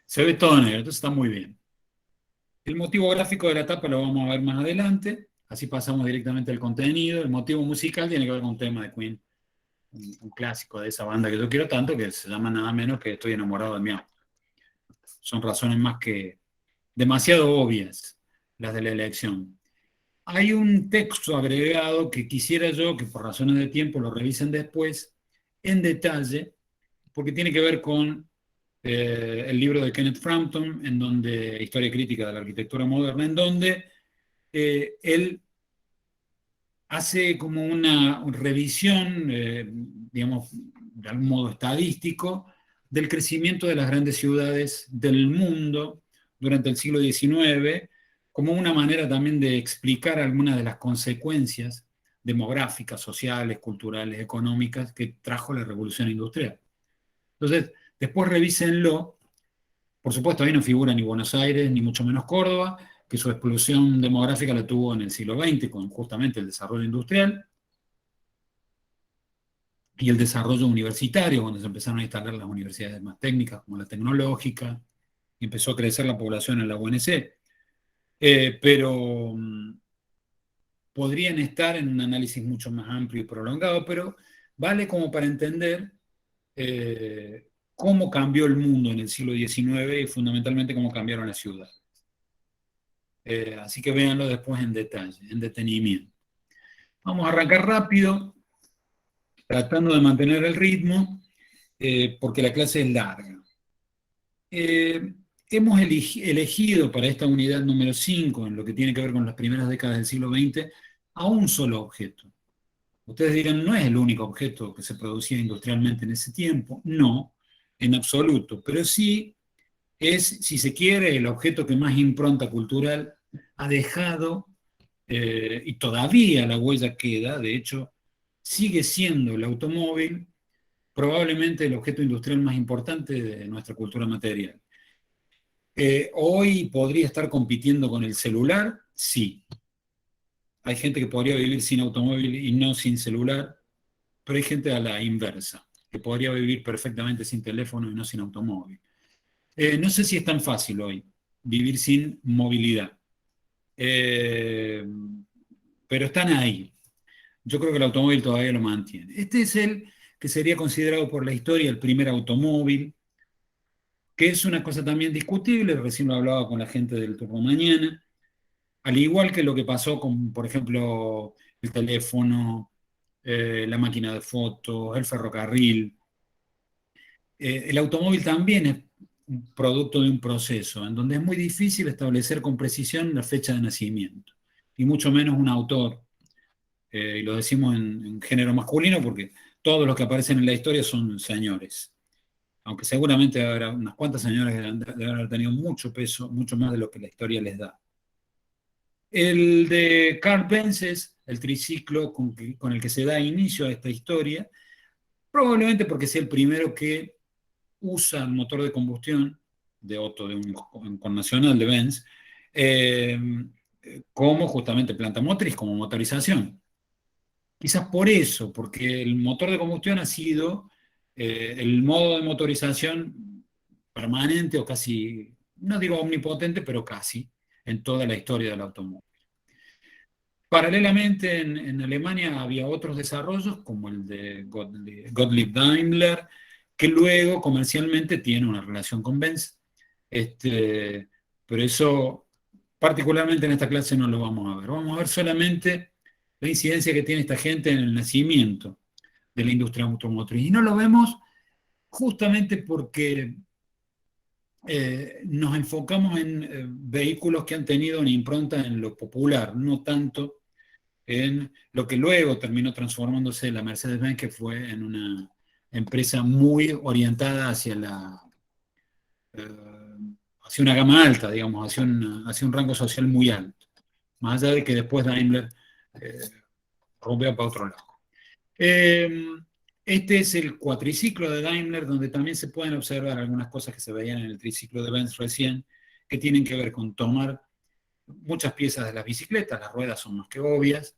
Se ve todo negro, entonces está muy bien. El motivo gráfico de la tapa lo vamos a ver más adelante, así pasamos directamente al contenido. El motivo musical tiene que ver con un tema de Queen, un clásico de esa banda que yo quiero tanto, que se llama nada menos que Estoy enamorado de mi auto. Son razones más que demasiado obvias las de la elección. Hay un texto agregado que quisiera yo que por razones de tiempo lo revisen después en detalle, porque tiene que ver con el libro de Kenneth Frampton, en donde, Historia crítica de la arquitectura moderna, en donde él hace como una revisión, digamos, de algún modo estadístico, del crecimiento de las grandes ciudades del mundo durante el siglo XIX, como una manera también de explicar algunas de las consecuencias demográficas, sociales, culturales, económicas que trajo la revolución industrial. Entonces, después revísenlo. Por supuesto, ahí no figura ni Buenos Aires, ni mucho menos Córdoba, que su explosión demográfica la tuvo en el siglo XX con justamente el desarrollo industrial y el desarrollo universitario, cuando se empezaron a instalar las universidades más técnicas, como la tecnológica, y empezó a crecer la población en la UNC. Pero podrían estar en un análisis mucho más amplio y prolongado, pero vale como para entender cómo cambió el mundo en el siglo XIX y fundamentalmente cómo cambiaron las ciudades. Así que véanlo después en detalle, en detenimiento. Vamos a arrancar rápido, tratando de mantener el ritmo, porque la clase es larga. Hemos elegido para esta unidad número 5, en lo que tiene que ver con las primeras décadas del siglo XX, a un solo objeto. Ustedes dirán, no es el único objeto que se producía industrialmente en ese tiempo. No, en absoluto, pero sí es, si se quiere, el objeto que más impronta cultural ha dejado, y todavía la huella queda. De hecho, sigue siendo el automóvil probablemente el objeto industrial más importante de nuestra cultura material. Hoy podría estar compitiendo con el celular, sí. Hay gente que podría vivir sin automóvil y no sin celular, pero hay gente a la inversa, que podría vivir perfectamente sin teléfono y no sin automóvil. No sé si es tan fácil hoy vivir sin movilidad, eh, pero están ahí. Yo creo que el automóvil todavía lo mantiene. Este es el que sería considerado por la historia el primer automóvil, que es una cosa también discutible. Recién lo hablaba con la gente del Turno Mañana, al igual que lo que pasó con, por ejemplo, el teléfono, la máquina de fotos, el ferrocarril. El automóvil también es un producto de un proceso en donde es muy difícil establecer con precisión la fecha de nacimiento, y mucho menos un autor. Y lo decimos en género masculino porque todos los que aparecen en la historia son señores, aunque seguramente habrá unas cuantas señoras que deben haber tenido mucho peso, mucho más de lo que la historia les da. El de Carl Benz es el triciclo con el que se da inicio a esta historia, probablemente porque es el primero que usa el motor de combustión de Otto, de un connacional de Benz, eh, como justamente planta motriz, como motorización. Quizás por eso, porque el motor de combustión ha sido el modo de motorización permanente o casi, no digo omnipotente, pero casi, en toda la historia del automóvil. Paralelamente, en Alemania había otros desarrollos, como el de Gottlieb Daimler, que luego comercialmente tiene una relación con Benz. Pero eso, particularmente en esta clase, no lo vamos a ver. Vamos a ver solamente la incidencia que tiene esta gente en el nacimiento de la industria automotriz. Y no lo vemos justamente porque nos enfocamos en vehículos que han tenido una impronta en lo popular, no tanto en lo que luego terminó transformándose en la Mercedes-Benz, que fue en una empresa muy orientada hacia una gama alta, digamos, hacia un rango social muy alto, más allá de que después Daimler eh, rompea para otro lado. Este es el cuatriciclo de Daimler, donde también se pueden observar algunas cosas que se veían en el triciclo de Benz recién, que tienen que ver con tomar muchas piezas de las bicicletas. Las ruedas son más que obvias,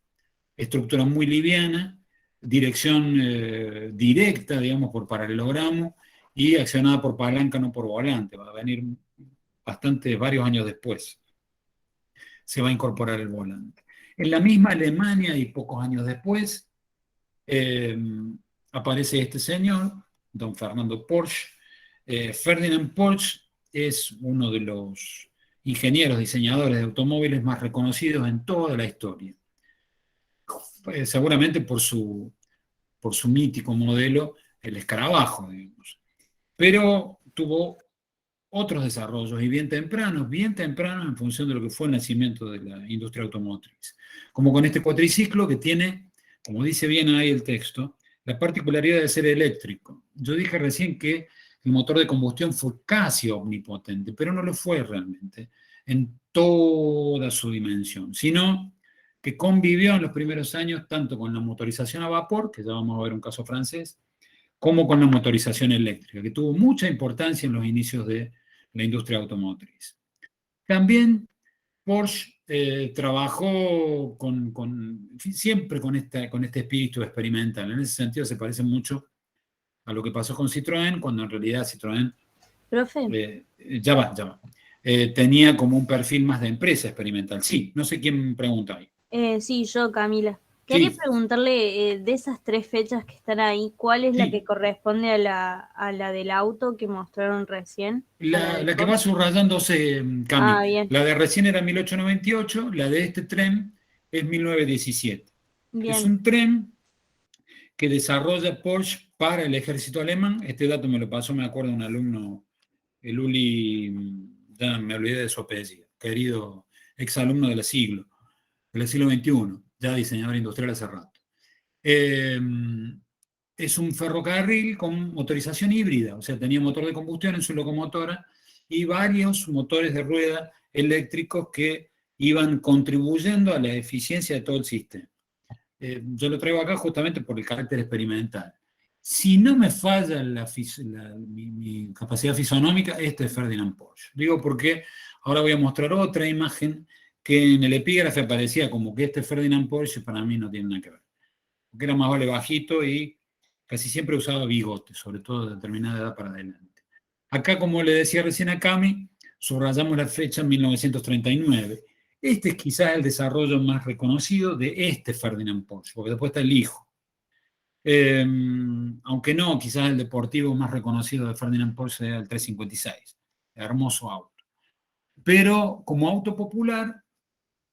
estructura muy liviana, dirección directa, digamos, por paralelogramo, y accionada por palanca, no por volante. Va a venir varios años después, se va a incorporar el volante. En la misma Alemania y pocos años después, eh, aparece este señor, don Fernando Porsche. Ferdinand Porsche es uno de los ingenieros, diseñadores de automóviles más reconocidos en toda la historia. Seguramente por su mítico modelo, el escarabajo, digamos. Pero tuvo otros desarrollos y bien tempranos en función de lo que fue el nacimiento de la industria automotriz. Como con este cuatriciclo que tiene, como dice bien ahí el texto, la particularidad de ser eléctrico. Yo dije recién que el motor de combustión fue casi omnipotente, pero no lo fue realmente en toda su dimensión, sino que convivió en los primeros años tanto con la motorización a vapor, que ya vamos a ver un caso francés, como con la motorización eléctrica, que tuvo mucha importancia en los inicios de la industria automotriz. También Porsche trabajó siempre con este espíritu experimental. En ese sentido se parece mucho a lo que pasó con Citroën, cuando en realidad Citroën, Profe. Ya va, tenía como un perfil más de empresa experimental. Sí, no sé quién pregunta ahí. Sí, yo, Camila. Quería Sí, preguntarle de esas tres fechas que están ahí, ¿cuál es la que sí. corresponde a la del auto que mostraron recién? A la del La que va Porsche. subrayándose, Ah, Cami. bien, La de recién era 1898, la de este tren es 1917. Es bien, un tren que desarrolla Porsche para el ejército alemán. Este dato me lo pasó, me acuerdo, un alumno, el Uli, ya me olvidé de su apellido, querido exalumno del siglo XXI, ya diseñador industrial hace rato. Eh, es un ferrocarril con motorización híbrida, o sea, tenía motor de combustión en su locomotora y varios motores de rueda eléctricos que iban contribuyendo a la eficiencia de todo el sistema. Yo lo traigo acá justamente por el carácter experimental. Si no me falla mi capacidad fisonómica, este es Ferdinand Porsche. Digo porque ahora voy a mostrar otra imagen que en el epígrafe aparecía como que este Ferdinand Porsche, para mí no tiene nada que ver. Porque era más vale bajito y casi siempre usaba bigote, sobre todo de determinada edad para adelante. Acá, como le decía recién a Cami, subrayamos la fecha en 1939. Este es quizás el desarrollo más reconocido de este Ferdinand Porsche, porque después está el hijo. Aunque no, quizás el deportivo más reconocido de Ferdinand Porsche era el 356, hermoso auto. Pero como auto popular,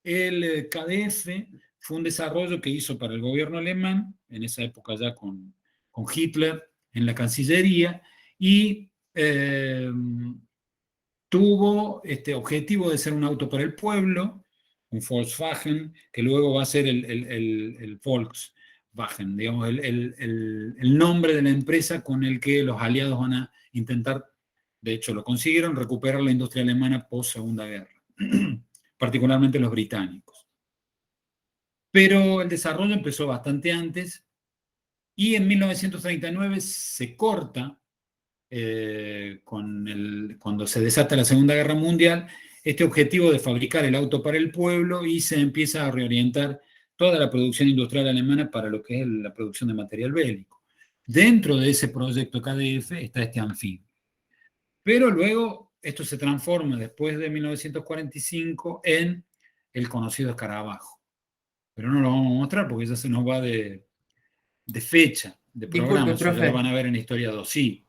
el KDF fue un desarrollo que hizo para el gobierno alemán, en esa época ya con Hitler en la Cancillería, y tuvo este objetivo de ser un auto para el pueblo, un Volkswagen, que luego va a ser el Volkswagen, digamos, el nombre de la empresa con el que los aliados van a intentar, de hecho lo consiguieron, recuperar la industria alemana post Segunda Guerra, particularmente los británicos. Pero el desarrollo empezó bastante antes y en 1939 se corta cuando se desata la Segunda Guerra Mundial, este objetivo de fabricar el auto para el pueblo y se empieza a reorientar toda la producción industrial alemana para lo que es la producción de material bélico. Dentro de ese proyecto KDF está este anfibio. Pero luego esto se transforma después de 1945 en el conocido escarabajo. Pero no lo vamos a mostrar porque ya se nos va de fecha, de programa, Disculpe, eso ya lo van profe. a ver en Historia 2. Sí,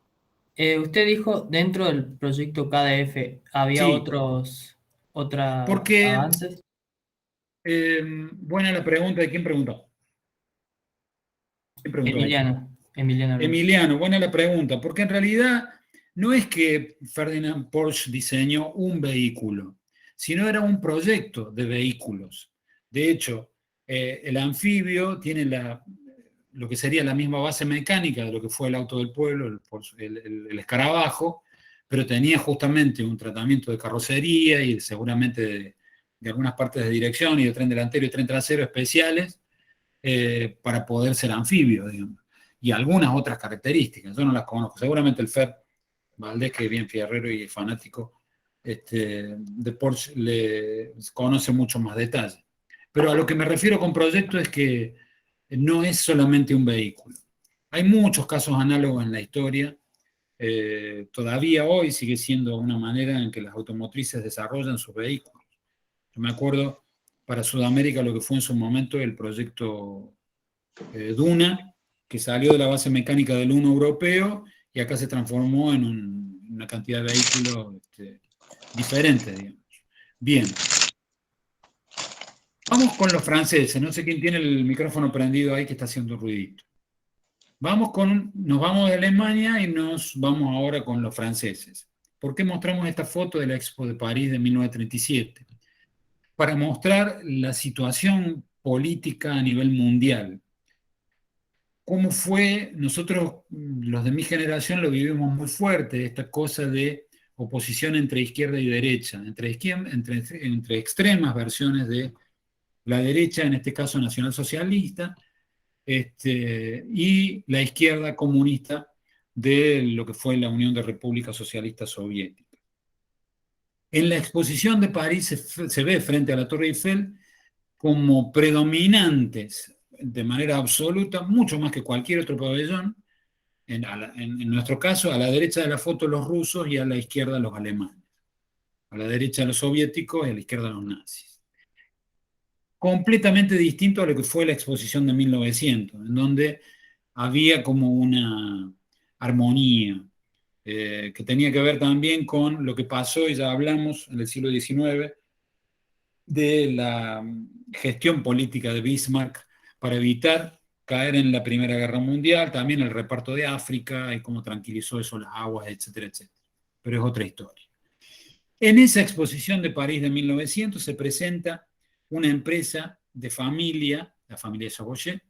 Usted dijo dentro del proyecto KDF había sí, otros porque avances. buena la pregunta de quién preguntó. ¿Quién preguntó ahí? Emiliano Alonso. Emiliano, buena la pregunta, porque en realidad no es que Ferdinand Porsche diseñó un vehículo, sino era un proyecto de vehículos. De hecho, el anfibio tiene lo que sería la misma base mecánica de lo que fue el auto del pueblo, el escarabajo, pero tenía justamente un tratamiento de carrocería y seguramente de algunas partes de dirección y de tren delantero y tren trasero especiales para poder ser anfibio, digamos. Y algunas otras características, yo no las conozco. Seguramente el Fer Valdés, que es bien fierrero y fanático de Porsche, le conoce mucho más detalle. Pero a lo que me refiero con proyecto es que no es solamente un vehículo. Hay muchos casos análogos en la historia todavía hoy sigue siendo una manera en que las automotrices desarrollan sus vehículos. Yo me acuerdo para Sudamérica lo que fue en su momento el proyecto Duna, que salió de la base mecánica del Uno europeo y acá se transformó en una cantidad de vehículos diferentes, digamos. Bien. Vamos con los franceses. No sé quién tiene el micrófono prendido ahí que está haciendo ruidito. Nos vamos de Alemania y nos vamos ahora con los franceses. ¿Por qué mostramos esta foto de la Expo de París de 1937? Para mostrar la situación política a nivel mundial. ¿Cómo fue? Nosotros, los de mi generación, lo vivimos muy fuerte, esta cosa de oposición entre izquierda y derecha, entre extremas versiones de la derecha, en este caso nacionalsocialista, y la izquierda comunista de lo que fue la Unión de Repúblicas Socialistas Soviéticas. En la exposición de París se ve frente a la Torre Eiffel como predominantes de manera absoluta, mucho más que cualquier otro pabellón, en nuestro caso, a la derecha de la foto los rusos y a la izquierda los alemanes, a la derecha los soviéticos y a la izquierda los nazis. Completamente distinto a lo que fue la exposición de 1900, en donde había como una armonía que tenía que ver también con lo que pasó, y ya hablamos, en el siglo XIX, de la gestión política de Bismarck para evitar caer en la Primera Guerra Mundial, también el reparto de África y cómo tranquilizó eso las aguas, etcétera, etcétera. Pero es otra historia. En esa exposición de París de 1900 se presenta una empresa de familia, la familia Saboyer,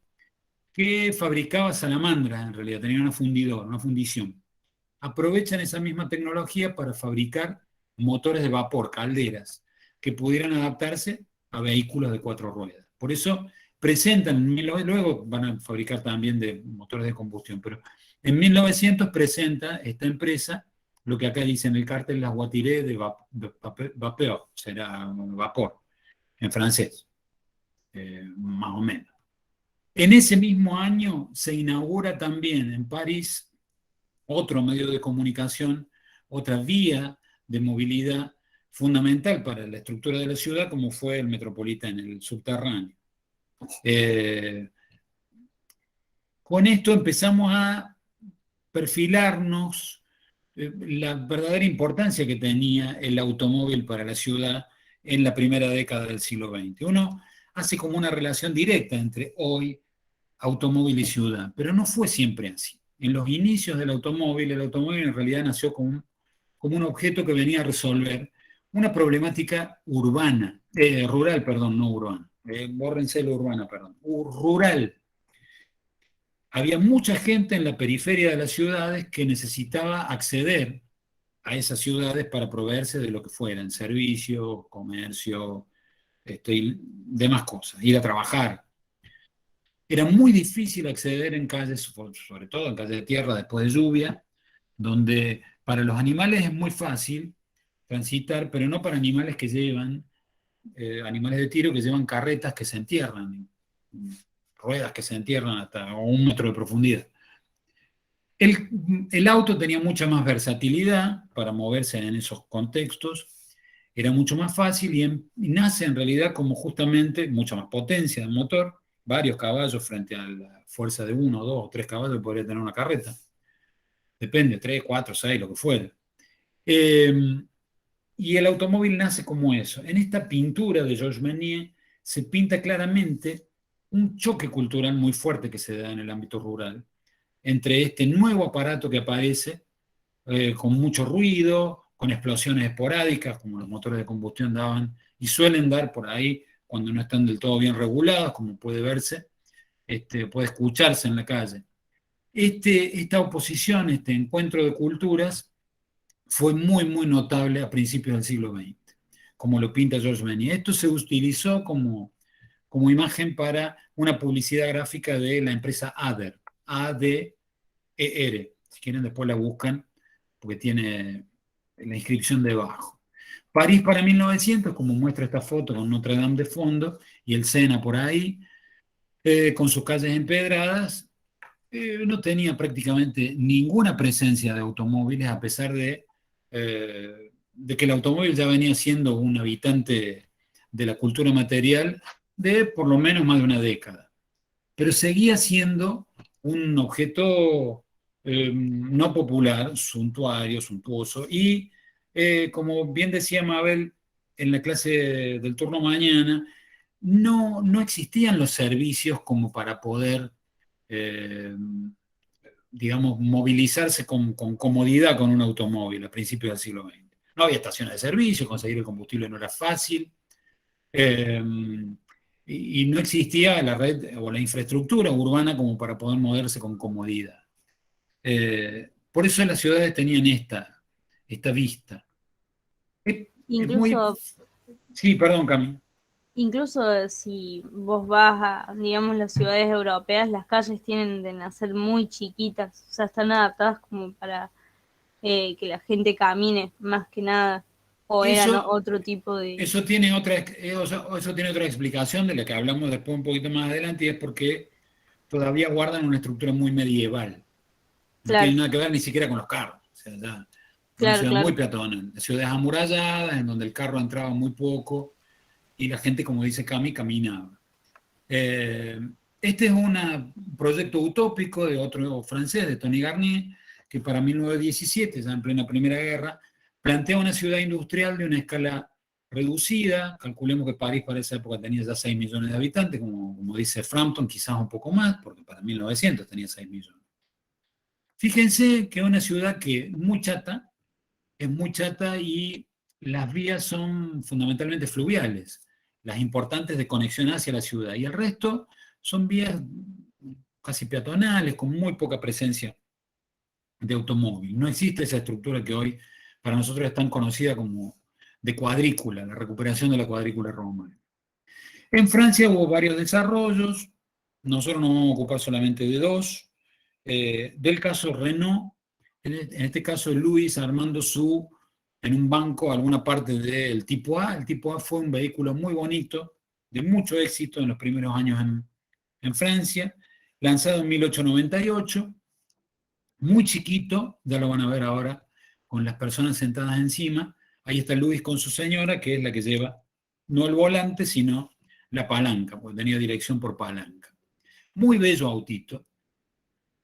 que fabricaba salamandras, en realidad, tenía una fundidora, una fundición. Aprovechan esa misma tecnología para fabricar motores de vapor, calderas, que pudieran adaptarse a vehículos de 4 ruedas. Por eso presentan, luego van a fabricar también de motores de combustión, pero en 1900 presenta esta empresa lo que acá dice en el cartel, las voitures de vapeur, será vapor, en francés, más o menos. En ese mismo año se inaugura también en París otro medio de comunicación, otra vía de movilidad fundamental para la estructura de la ciudad, como fue el Metropolitano, el subterráneo. Con esto empezamos a perfilarnos la verdadera importancia que tenía el automóvil para la ciudad en la primera década del siglo XX. Uno hace como una relación directa entre hoy, automóvil y ciudad, pero no fue siempre así. En los inicios del automóvil, el automóvil en realidad nació como un objeto que venía a resolver una problemática urbana, rural, perdón, no urbana, bórrense la urbana, perdón, rural. Había mucha gente en la periferia de las ciudades que necesitaba acceder a esas ciudades para proveerse de lo que fueran, servicios, comercio, y demás cosas, ir a trabajar. Era muy difícil acceder en calles, sobre todo en calles de tierra después de lluvia, donde para los animales es muy fácil transitar, pero no para animales que llevan, animales de tiro que llevan carretas que se entierran, ruedas que se entierran hasta 1 metro de profundidad. El auto tenía mucha más versatilidad para moverse en esos contextos, era mucho más fácil y nace en realidad como justamente mucha más potencia del motor, varios caballos frente a la fuerza de 1, 2 o 3 caballos que podría tener una carreta. Depende, 3, 4, 6, lo que fuera. Y el automóvil nace como eso. En esta pintura de Georges Ménier se pinta claramente un choque cultural muy fuerte que se da en el ámbito rural entre este nuevo aparato que aparece con mucho ruido, con explosiones esporádicas, como los motores de combustión daban, y suelen dar por ahí cuando no están del todo bien regulados, como puede verse, puede escucharse en la calle. Esta oposición, este encuentro de culturas, fue muy, muy notable a principios del siglo XX, como lo pinta Georges Ménier. Esto se utilizó como imagen para una publicidad gráfica de la empresa Ader, A-D-E-R. Si quieren después la buscan, porque tiene la inscripción debajo. París para 1900, como muestra esta foto con Notre Dame de fondo, y el Sena por ahí, con sus calles empedradas, no tenía prácticamente ninguna presencia de automóviles, a pesar de que el automóvil ya venía siendo un habitante de la cultura material de por lo menos más de una década. Pero seguía siendo un objeto no popular, suntuario, suntuoso, y como bien decía Mabel en la clase del turno mañana, no existían los servicios como para poder, eh, digamos, movilizarse con comodidad con un automóvil a principios del siglo XX. No había estaciones de servicio, conseguir el combustible no era fácil, eh, y no existía la red o la infraestructura urbana como para poder moverse con comodidad. Por eso las ciudades tenían esta vista. Es muy... Incluso, Sí, perdón, Cami. incluso si vos vas a, digamos, las ciudades europeas, las calles tienden a ser muy chiquitas, o sea, están adaptadas como para que la gente camine más que nada, o eran Eso, otro tipo de... eso tiene otra explicación de la que hablamos después un poquito más adelante, y es porque todavía guardan una estructura muy medieval. No tiene Claro, nada que ver ni siquiera con los carros. O sea, es una claro, ciudad muy claro. peatonal. Ciudades amuralladas, en donde el carro entraba muy poco y la gente, como dice Cami, caminaba. Eh, este es un proyecto utópico de otro francés, de Tony Garnier, que para 1917, ya en plena Primera Guerra, plantea una ciudad industrial de una escala reducida. Calculemos que París para esa época tenía ya 6 millones de habitantes, como dice Frampton, quizás un poco más, porque para 1900 tenía 6 millones. Fíjense que es una ciudad que es muy chata, y las vías son fundamentalmente fluviales, las importantes de conexión hacia la ciudad, y el resto son vías casi peatonales, con muy poca presencia de automóvil. No existe esa estructura que hoy para nosotros es tan conocida como de cuadrícula, la recuperación de la cuadrícula romana. En Francia hubo varios desarrollos, nosotros nos vamos a ocupar solamente de dos. Del caso Renault, en este caso Luis armando en un banco alguna parte del tipo A. El tipo A fue un vehículo muy bonito, de mucho éxito en los primeros años en Francia, lanzado en 1898, muy chiquito, ya lo van a ver ahora con las personas sentadas encima. Ahí está Luis con su señora, que es la que lleva no el volante, sino la palanca, porque tenía dirección por palanca. Muy bello autito.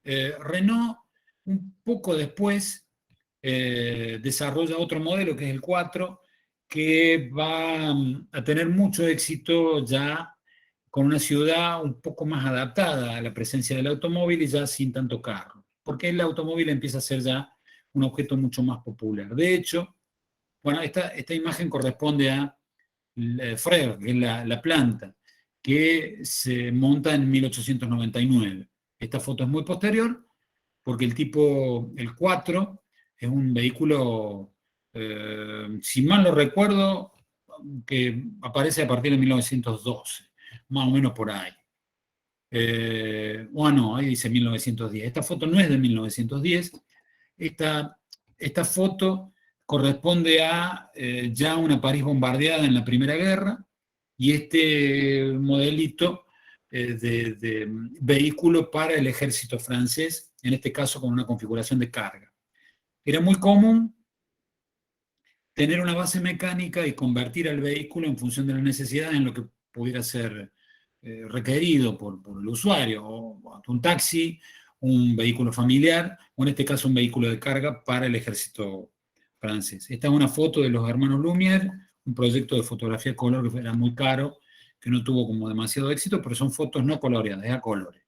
Renault, un poco después, desarrolla otro modelo, que es el 4, que va a tener mucho éxito ya con una ciudad un poco más adaptada a la presencia del automóvil y ya sin tanto carro, porque el automóvil empieza a ser ya un objeto mucho más popular. De hecho, bueno, esta imagen corresponde a Frère, que es la planta, que se monta en 1899. Esta foto es muy posterior, porque el 4, es un vehículo, si mal no recuerdo, que aparece a partir de 1912, más o menos por ahí. Bueno, ahí dice 1910. Esta foto no es de 1910. Esta foto corresponde a ya una París bombardeada en la Primera Guerra, y este modelito de vehículo para el ejército francés, en este caso con una configuración de carga. Era muy común tener una base mecánica y convertir al vehículo en función de la necesidad en lo que pudiera ser requerido por el usuario, o un taxi, un vehículo familiar, o en este caso un vehículo de carga para el ejército francés. Esta es una foto de los hermanos Lumière, un proyecto de fotografía a color que era muy caro, que no tuvo como demasiado éxito, pero son fotos no coloreadas, es a colores.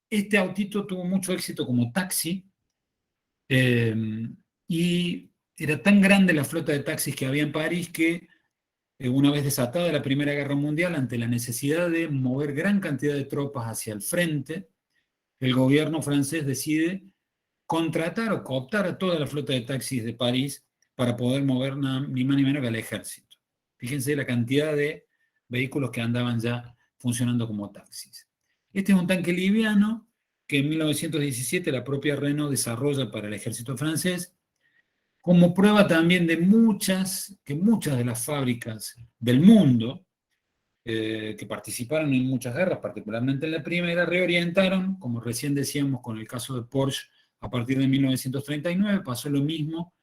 Este autito tuvo mucho éxito como taxi, y era tan grande la flota de taxis que había en París que una vez desatada la Primera Guerra Mundial, ante la necesidad de mover gran cantidad de tropas hacia el frente, el gobierno francés decide contratar o cooptar a toda la flota de taxis de París para poder mover ni más ni menos que al ejército. Fíjense la cantidad de vehículos que andaban ya funcionando como taxis. Este es un tanque liviano que en 1917 la propia Renault desarrolla para el ejército francés, como prueba también de que muchas de las fábricas del mundo que participaron en muchas guerras, particularmente en la primera, reorientaron, como recién decíamos con el caso de Porsche a partir de 1939, pasó lo mismo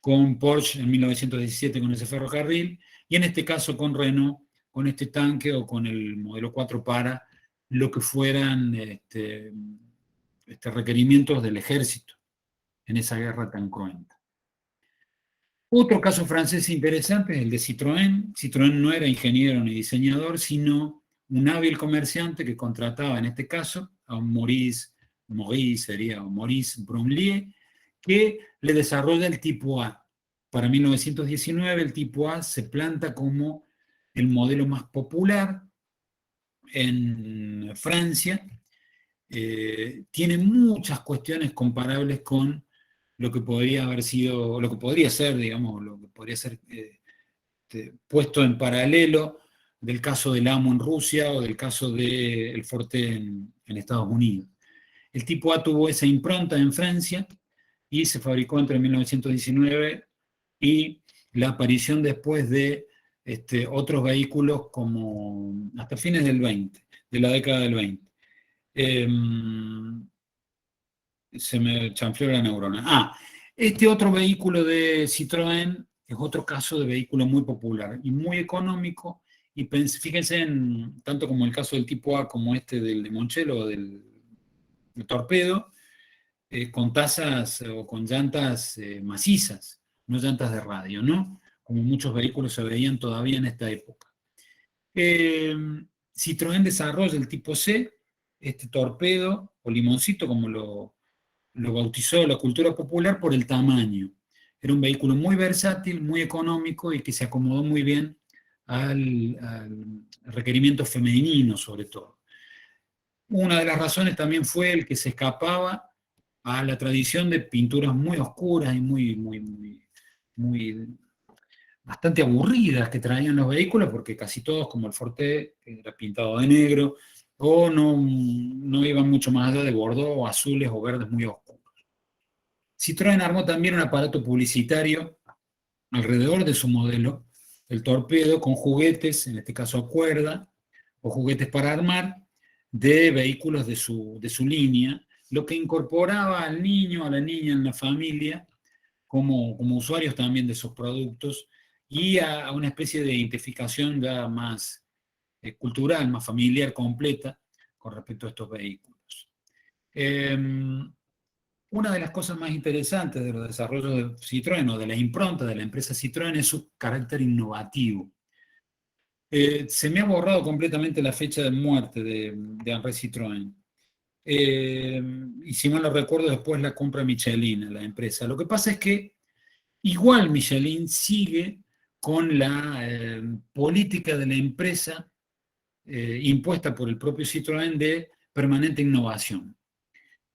con Porsche en 1917 con ese ferrocarril, y en este caso con Renault, con este tanque o con el modelo 4 para lo que fueran requerimientos del ejército en esa guerra tan cruenta. Otro caso francés interesante es el de Citroën. Citroën no era ingeniero ni diseñador, sino un hábil comerciante que contrataba en este caso a un Maurice Bromlier, que le desarrolla el tipo A. Para 1919 el tipo A se planta como el modelo más popular en Francia. Tiene muchas cuestiones comparables con lo que podría haber sido, lo que podría ser, digamos, lo que podría ser puesto en paralelo del caso del Amo en Rusia o del caso del Forte en Estados Unidos. El tipo A tuvo esa impronta en Francia y se fabricó entre 1919 y la aparición después de otros vehículos como hasta fines del 20, de la década del 20. Se me chanfleó la neurona. Este otro vehículo de Citroën es otro caso de vehículo muy popular y muy económico, y fíjense en, tanto como el caso del tipo A como este del limoncello o del torpedo, con tasas o con llantas macizas, no llantas de radio, ¿no? Como muchos vehículos se veían todavía en esta época. Citroën desarrolla el tipo C, este torpedo o limoncito, como lo bautizó la cultura popular, por el tamaño. Era un vehículo muy versátil, muy económico y que se acomodó muy bien al requerimiento femenino, sobre todo. Una de las razones también fue el que se escapaba a la tradición de pinturas muy oscuras y bastante aburridas que traían los vehículos, porque casi todos, como el Forte, era pintado de negro, o no iban mucho más allá de bordeaux, o azules o verdes muy oscuros. Citroën armó también un aparato publicitario alrededor de su modelo, el torpedo, con juguetes, en este caso a cuerda, o juguetes para armar, de vehículos de su línea, lo que incorporaba al niño, a la niña en la familia, como usuarios también de esos productos, y a una especie de identificación ya más cultural, más familiar, completa, con respecto a estos vehículos. Una de las cosas más interesantes de los desarrollos de Citroën o de la impronta de la empresa Citroën es su carácter innovativo. Se me ha borrado completamente la fecha de muerte de Henri Citroën. Y si mal no recuerdo, después la compra Michelin, la empresa. Lo que pasa es que igual Michelin sigue con la política de la empresa impuesta por el propio Citroën de permanente innovación.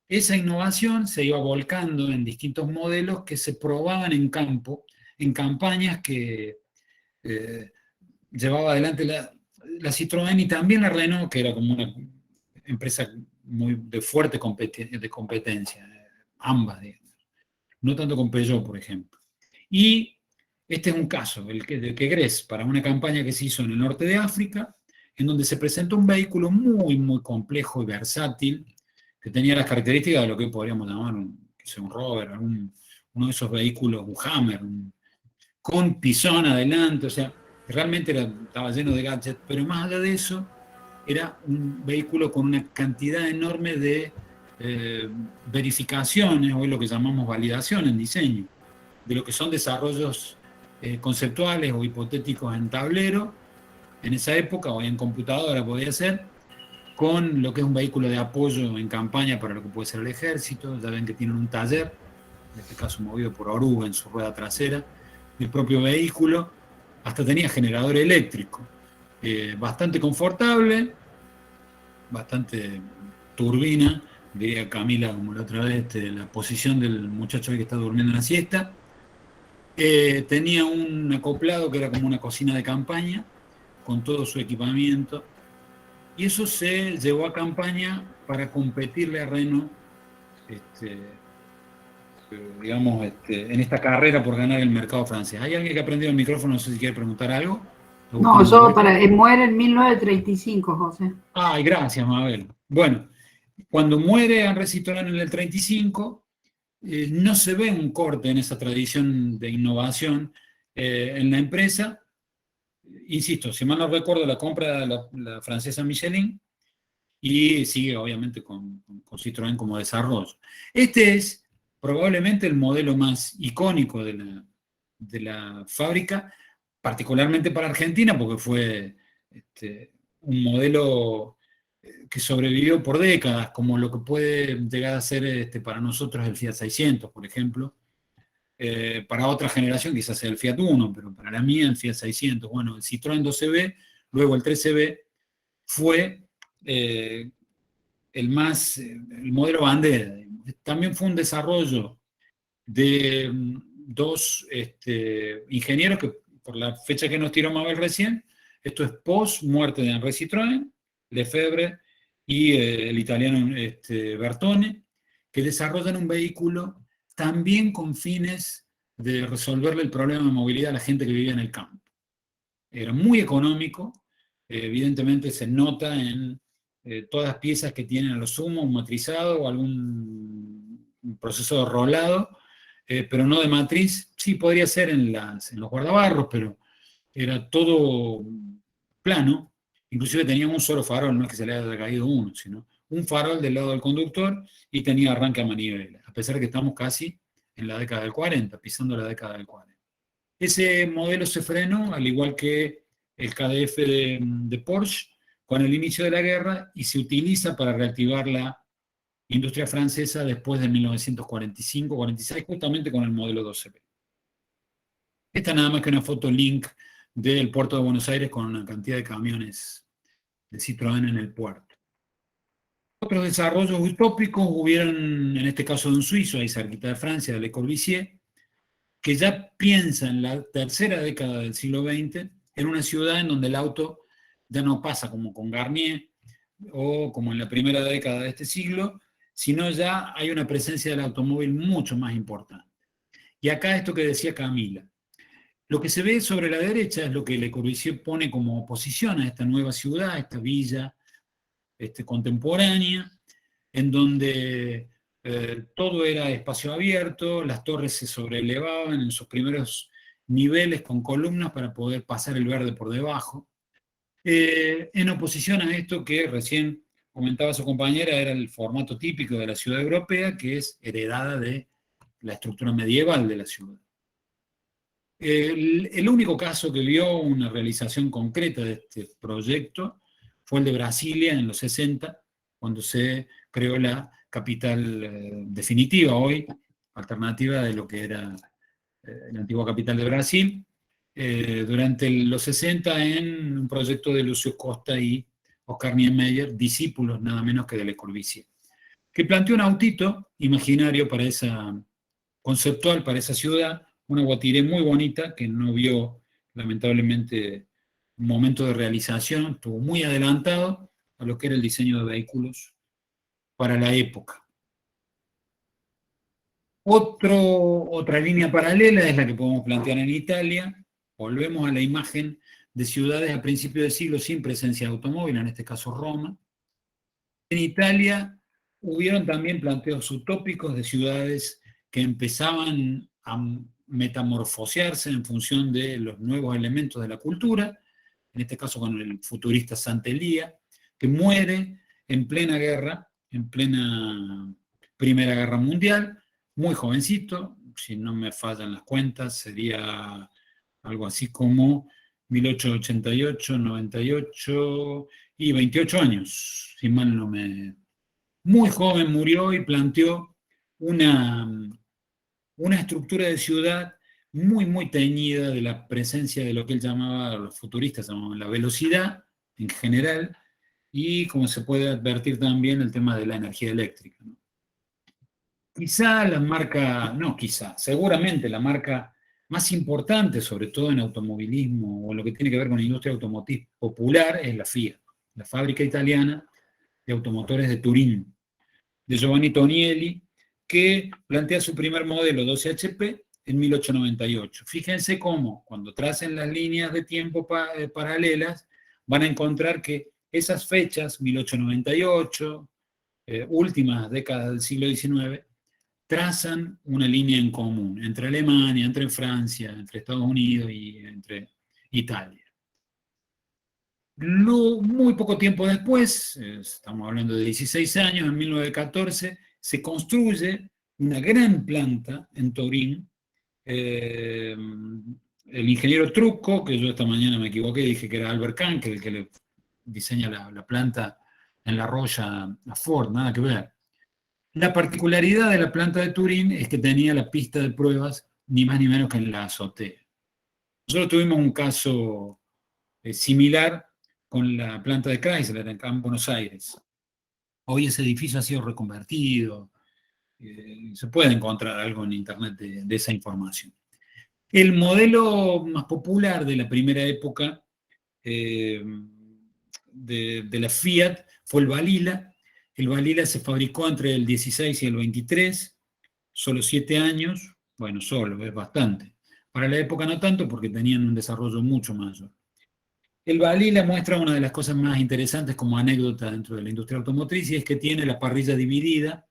Esa innovación se iba volcando en distintos modelos que se probaban en campo, en campañas que llevaba adelante la Citroën y también la Renault, que era como una empresa muy de fuerte competencia, ambas, digamos. No tanto con Peugeot, por ejemplo. Y este es un caso, el de Quegrés, para una campaña que se hizo en el norte de África, en donde se presentó un vehículo muy, muy complejo y versátil, que tenía las características de lo que podríamos llamar un rover, uno de esos vehículos, un Hammer, con pisón adelante, o sea, realmente estaba lleno de gadgets, pero más allá de eso, era un vehículo con una cantidad enorme de verificaciones, o lo que llamamos validación en diseño, de lo que son desarrollos conceptuales o hipotéticos en tablero, en esa época, o en computadora podía ser, con lo que es un vehículo de apoyo en campaña para lo que puede ser el ejército. Ya ven que tienen un taller, en este caso movido por oruga en su rueda trasera, el propio vehículo, hasta tenía generador eléctrico, bastante confortable, bastante turbina, diría Camila como la otra vez, la posición del muchacho que está durmiendo en la siesta. Tenía un acoplado que era como una cocina de campaña, con todo su equipamiento, y eso se llevó a campaña para competirle a Renault, digamos, en esta carrera por ganar el mercado francés. ¿Hay alguien que ha prendido el micrófono? No sé si quiere preguntar algo. No, yo muere en 1935, José. Ay, gracias, Mabel. Bueno, cuando muere Henri Citroën en el 35, no se ve un corte en esa tradición de innovación en la empresa. Insisto, si mal no recuerdo, la compra la francesa Michelin y sigue obviamente con Citroën como desarrollo. Este es probablemente el modelo más icónico de la fábrica, particularmente para Argentina, porque fue un modelo que sobrevivió por décadas, como lo que puede llegar a ser para nosotros el Fiat 600, por ejemplo. Para otra generación quizás sea el Fiat Uno, pero para la mía el Fiat 600. Bueno, el Citroën 12B, luego el 13B, fue el modelo bandera. También fue un desarrollo de dos ingenieros que, por la fecha que nos tiró Mabel recién, esto es post muerte de Henri Citroën, Lefebvre y el italiano Bertone, que desarrollan un vehículo también con fines de resolverle el problema de movilidad a la gente que vivía en el campo. Era muy económico, evidentemente se nota en todas las piezas que tienen a lo sumo un matrizado o algún proceso de rolado, pero no de matriz. Sí, podría ser en los guardabarros, pero era todo plano. Inclusive tenía un solo farol, no es que se le haya caído uno, sino un farol del lado del conductor y tenía arranque a manivela, a pesar de que estamos casi en la década del 40, pisando la década del 40. Ese modelo se frenó, al igual que el KDF de Porsche, con el inicio de la guerra y se utiliza para reactivar la industria francesa después de 1945-46, justamente con el modelo 12B. Esta es nada más que una foto link del puerto de Buenos Aires con una cantidad de camiones de Citroën en el puerto. Otros desarrollos utópicos hubieron, en este caso de un suizo, ahí cerquita de Francia, de Le Corbusier, que ya piensa en la tercera década del siglo XX en una ciudad en donde el auto ya no pasa como con Garnier o como en la primera década de este siglo, sino ya hay una presencia del automóvil mucho más importante. Y acá esto que decía Camila. Lo que se ve sobre la derecha es lo que Le Corbusier pone como oposición a esta nueva ciudad, a esta villa contemporánea, en donde todo era espacio abierto, las torres se sobrelevaban en sus primeros niveles con columnas para poder pasar el verde por debajo. En oposición a esto que recién comentaba su compañera, era el formato típico de la ciudad europea, que es heredada de la estructura medieval de la ciudad. El único caso que vio una realización concreta de este proyecto fue el de Brasilia en los 60, cuando se creó la capital definitiva hoy, alternativa de lo que era la antigua capital de Brasil, durante los 60 en un proyecto de Lucio Costa y Oscar Niemeyer, discípulos nada menos que de Le Corbusier, que planteó un autito imaginario para conceptual para esa ciudad, una Guatire muy bonita que no vio lamentablemente un momento de realización, estuvo muy adelantado a lo que era el diseño de vehículos para la época. Otra línea paralela es la que podemos plantear en Italia. Volvemos a la imagen de ciudades a principios del siglo sin presencia de automóvil, en este caso Roma. En Italia hubieron también planteos utópicos de ciudades que empezaban a metamorfosearse en función de los nuevos elementos de la cultura, en este caso con el futurista Sant'Elia, que muere en plena guerra, en plena Primera Guerra Mundial, muy jovencito, si no me fallan las cuentas, sería algo así como 1888, 98 y 28 años, si mal no me... Muy joven murió y planteó una estructura de ciudad muy, muy teñida de la presencia de lo que él llamaba, los futuristas llamaban la velocidad en general, y como se puede advertir también el tema de la energía eléctrica, ¿no? Quizá la marca, no quizá, seguramente la marca más importante, sobre todo en automovilismo o en lo que tiene que ver con la industria automotriz popular, es la Fiat, la fábrica italiana de automotores de Turín, de Giovanni Tonielli, que plantea su primer modelo 12 HP en 1898. Fíjense cómo, cuando tracen las líneas de tiempo paralelas, van a encontrar que esas fechas, 1898, últimas décadas del siglo XIX, trazan una línea en común entre Alemania, entre Francia, entre Estados Unidos y entre Italia. Muy poco tiempo después, estamos hablando de 16 años, en 1914, se construye una gran planta en Turín. El ingeniero Trucco, que yo esta mañana me equivoqué, dije que era Albert Kahn, que es el que le diseña la planta en la Roya a Ford, nada que ver. La particularidad de la planta de Turín es que tenía la pista de pruebas ni más ni menos que en la azotea. Nosotros tuvimos un caso similar con la planta de Chrysler acá en Buenos Aires. Hoy ese edificio ha sido reconvertido. Se puede encontrar algo en internet de esa información. El modelo más popular de la primera época de la Fiat fue el Balila. El Balila se fabricó entre el 16 y el 23, solo 7 años. Bueno, solo, es bastante. Para la época no tanto, porque tenían un desarrollo mucho mayor. El Balila muestra una de las cosas más interesantes como anécdota dentro de la industria automotriz, y es que tiene la parrilla dividida,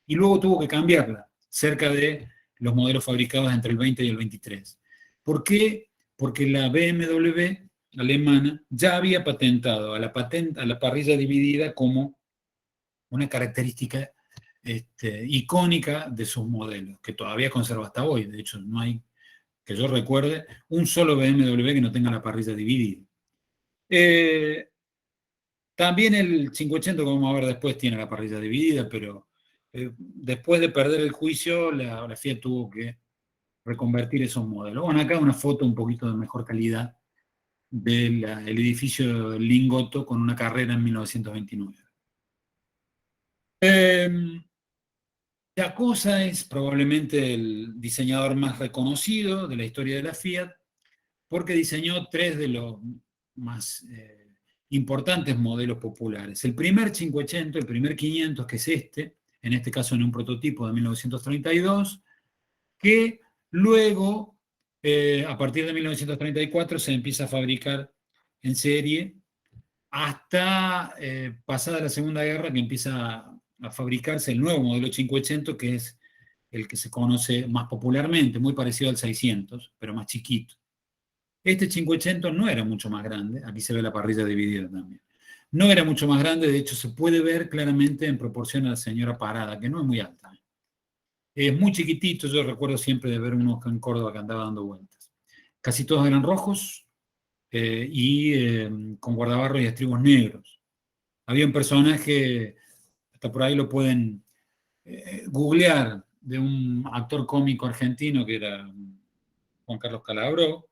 y luego tuvo que cambiarla, cerca de los modelos fabricados entre el 20 y el 23. ¿Por qué? Porque la BMW alemana ya había patentado a la parrilla dividida como una característica icónica de sus modelos, que todavía conserva hasta hoy. De hecho, no hay, que yo recuerde, un solo BMW que no tenga la parrilla dividida. También el 580, como vamos a ver después, tiene la parrilla dividida, pero después de perder el juicio, la Fiat tuvo que reconvertir esos modelos. Bueno, acá una foto un poquito de mejor calidad del edificio Lingotto con una carrera en 1929. Giacosa es probablemente el diseñador más reconocido de la historia de la Fiat, porque diseñó 3 de los más importantes modelos populares. El primer 500, el primer 500, que es en este caso en un prototipo de 1932, que luego, a partir de 1934, se empieza a fabricar en serie, hasta pasada la Segunda Guerra, que empieza a fabricarse el nuevo modelo 500, que es el que se conoce más popularmente, muy parecido al 600, pero más chiquito. Este 500 no era mucho más grande, aquí se ve la parrilla dividida también. No era mucho más grande, de hecho se puede ver claramente en proporción a la señora parada, que no es muy alta. Es muy chiquitito, yo recuerdo siempre de ver uno en Córdoba que andaba dando vueltas. Casi todos eran rojos y con guardabarros y estribos negros. Había un personaje, hasta por ahí lo pueden googlear, de un actor cómico argentino que era Juan Carlos Calabró,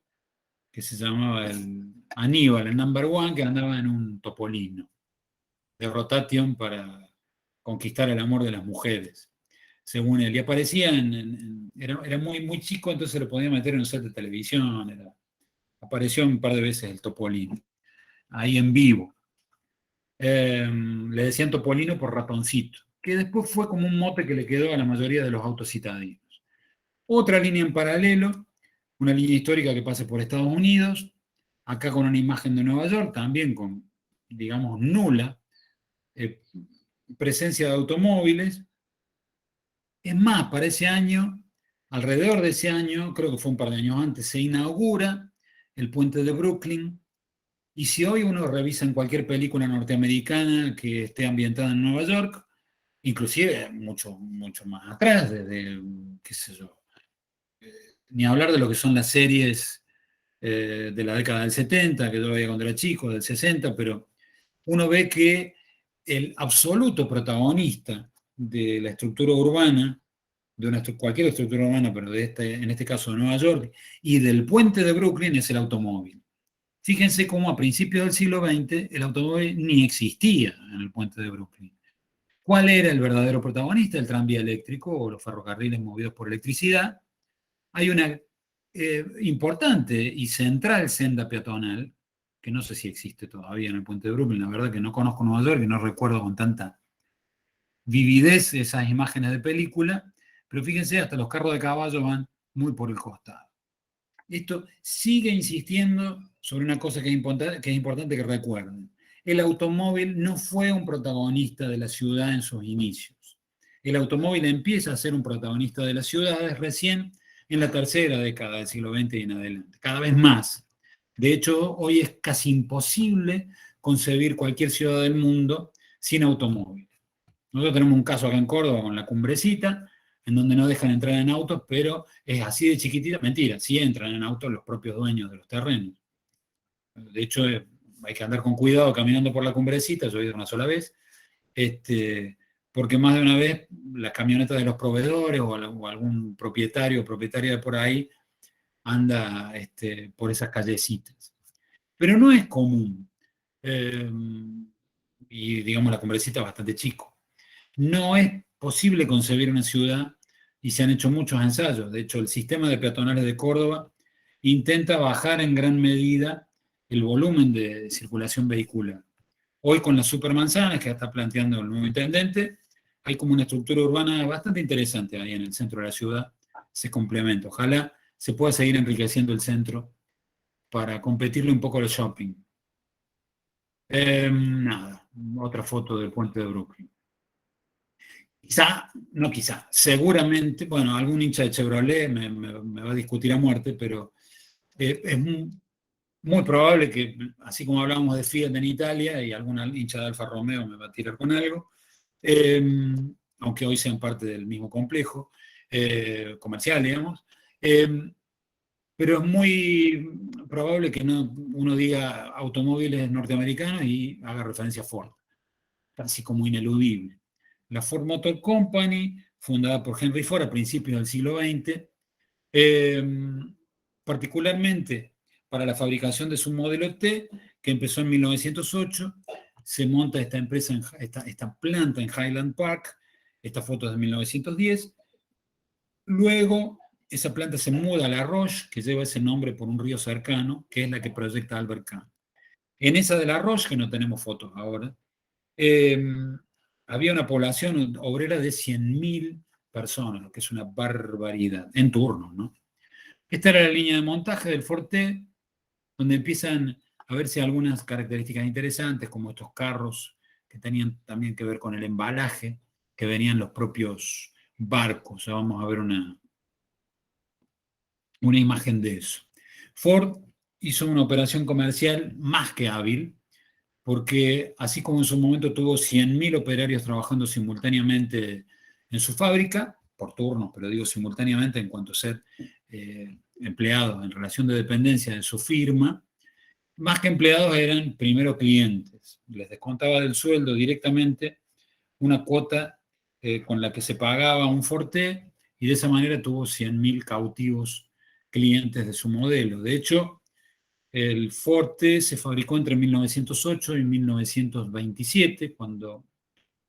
que se llamaba el Aníbal, el number one, que andaba en un topolino de Rotation para conquistar el amor de las mujeres, según él. Y aparecía era muy, muy chico, entonces lo podía meter en un set de televisión. Apareció un par de veces el topolino, ahí en vivo. Le decían topolino por ratoncito, que después fue como un mote que le quedó a la mayoría de los autos citadinos. Otra línea en paralelo, una línea histórica que pasa por Estados Unidos, acá con una imagen de Nueva York, también con, digamos, nula presencia de automóviles. Es más, para ese año, alrededor de ese año, creo que fue un par de años antes, se inaugura el puente de Brooklyn. Y si hoy uno revisa en cualquier película norteamericana que esté ambientada en Nueva York, inclusive mucho, mucho más atrás, desde, qué sé yo, ni hablar de lo que son las series de la década del 70, que yo lo veía cuando era chico, del 60, pero uno ve que el absoluto protagonista de la estructura urbana, de cualquier estructura urbana, pero en este caso de Nueva York, y del puente de Brooklyn, es el automóvil. Fíjense cómo a principios del siglo XX el automóvil ni existía en el puente de Brooklyn. ¿Cuál era el verdadero protagonista? El tranvía eléctrico o los ferrocarriles movidos por electricidad. Hay una importante y central senda peatonal, que no sé si existe todavía en el puente de Brooklyn, la verdad que no conozco Nueva York y no recuerdo con tanta vividez esas imágenes de película, pero fíjense, hasta los carros de caballo van muy por el costado. Esto sigue insistiendo sobre una cosa que es importante que recuerden. El automóvil no fue un protagonista de la ciudad en sus inicios. El automóvil empieza a ser un protagonista de las ciudades recién en la tercera década del siglo XX y en adelante, cada vez más. De hecho, hoy es casi imposible concebir cualquier ciudad del mundo sin automóvil. Nosotros tenemos un caso acá en Córdoba con la Cumbrecita, en donde no dejan entrar en autos, pero es así de chiquitita. Mentira, sí entran en autos los propios dueños de los terrenos. De hecho, hay que andar con cuidado caminando por la Cumbrecita, yo he ido una sola vez, porque más de una vez las camionetas de los proveedores o algún propietario o propietaria de por ahí anda por esas callecitas. Pero no es común. Y digamos, la Cumbrecita es bastante chico. No es posible concebir una ciudad, y se han hecho muchos ensayos. De hecho, el sistema de peatonales de Córdoba intenta bajar en gran medida el volumen de circulación vehicular. Hoy con las supermanzanas que está planteando el nuevo intendente, hay como una estructura urbana bastante interesante ahí en el centro de la ciudad, se complementa. Ojalá se pueda seguir enriqueciendo el centro para competirle un poco al shopping. Nada, otra foto del puente de Brooklyn. Seguramente, bueno, algún hincha de Chevrolet me va a discutir a muerte, pero es muy probable que, así como hablábamos de Fiat en Italia, y alguna hincha de Alfa Romeo me va a tirar con algo, aunque hoy sean parte del mismo complejo comercial, digamos, pero es muy probable que uno diga automóviles norteamericanos y haga referencia a Ford, casi como ineludible. La Ford Motor Company, fundada por Henry Ford a principios del siglo XX, particularmente para la fabricación de su modelo T, que empezó en 1908, se monta esta empresa, esta planta en Highland Park, esta foto es de 1910. Luego, esa planta se muda a La Roche, que lleva ese nombre por un río cercano, que es la que proyecta Albert Kahn. En esa de La Roche, que no tenemos fotos ahora, había una población obrera de 100.000 personas, lo que es una barbaridad, en turno, ¿no? Esta era la línea de montaje del Forte, donde empiezan a verse algunas características interesantes, como estos carros que tenían también que ver con el embalaje, que venían los propios barcos. O sea, vamos a ver una imagen de eso. Ford hizo una operación comercial más que hábil, porque así como en su momento tuvo 100.000 operarios trabajando simultáneamente en su fábrica, por turnos, pero digo simultáneamente en cuanto a ser empleados en relación de dependencia de su firma, más que empleados eran primero clientes. Les descontaba del sueldo directamente una cuota con la que se pagaba un forté, y de esa manera tuvo 100.000 cautivos clientes de su modelo. De hecho, el Forte se fabricó entre 1908 y 1927, cuando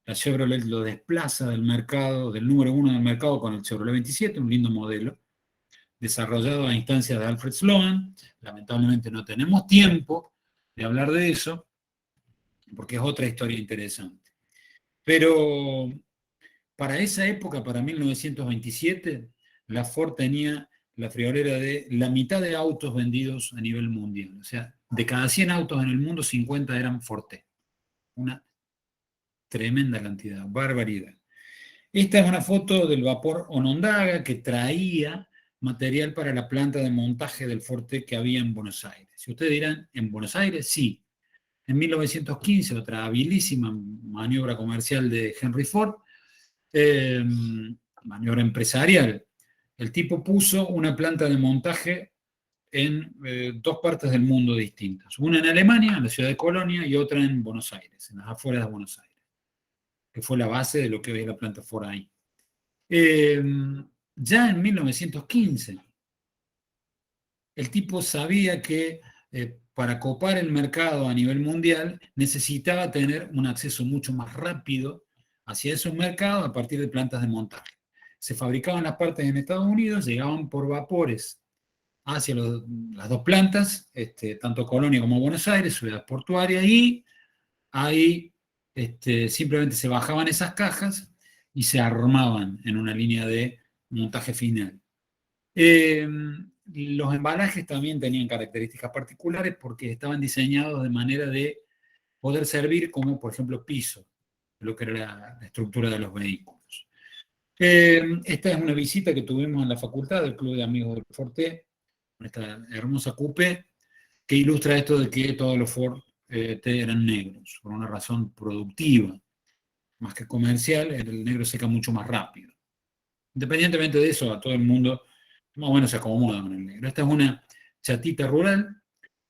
la Chevrolet lo desplaza del mercado, del número 1 del mercado, con el Chevrolet 27, un lindo modelo, desarrollado a instancias de Alfred Sloan. Lamentablemente no tenemos tiempo de hablar de eso, porque es otra historia interesante. Pero para esa época, para 1927, la Ford tenía la friolera de la mitad de autos vendidos a nivel mundial. O sea, de cada 100 autos en el mundo, 50 eran Forte. Una tremenda cantidad, barbaridad. Esta es una foto del vapor Onondaga que traía material para la planta de montaje del Forte que había en Buenos Aires. Si ustedes dirán, ¿en Buenos Aires? Sí. En 1915, otra habilísima maniobra comercial de Henry Ford, maniobra empresarial. El tipo puso una planta de montaje en dos partes del mundo distintas. Una en Alemania, en la ciudad de Colonia, y otra en Buenos Aires, en las afueras de Buenos Aires, que fue la base de lo que hoy es la planta Ford ahí. Ya en 1915, el tipo sabía que para copar el mercado a nivel mundial necesitaba tener un acceso mucho más rápido hacia esos mercados a partir de plantas de montaje. Se fabricaban las partes en Estados Unidos, llegaban por vapores hacia las dos plantas, tanto Colonia como Buenos Aires, ciudad portuaria, y ahí simplemente se bajaban esas cajas y se armaban en una línea de montaje final. Los embalajes también tenían características particulares porque estaban diseñados de manera de poder servir como, por ejemplo, piso, lo que era la estructura de los vehículos. Esta es una visita que tuvimos en la facultad del Club de Amigos del Forte, esta hermosa coupé, que ilustra esto de que todos los Ford T eran negros, por una razón productiva, más que comercial. El negro seca mucho más rápido. Independientemente de eso, a todo el mundo más o menos se acomoda con el negro. Esta es una chatita rural,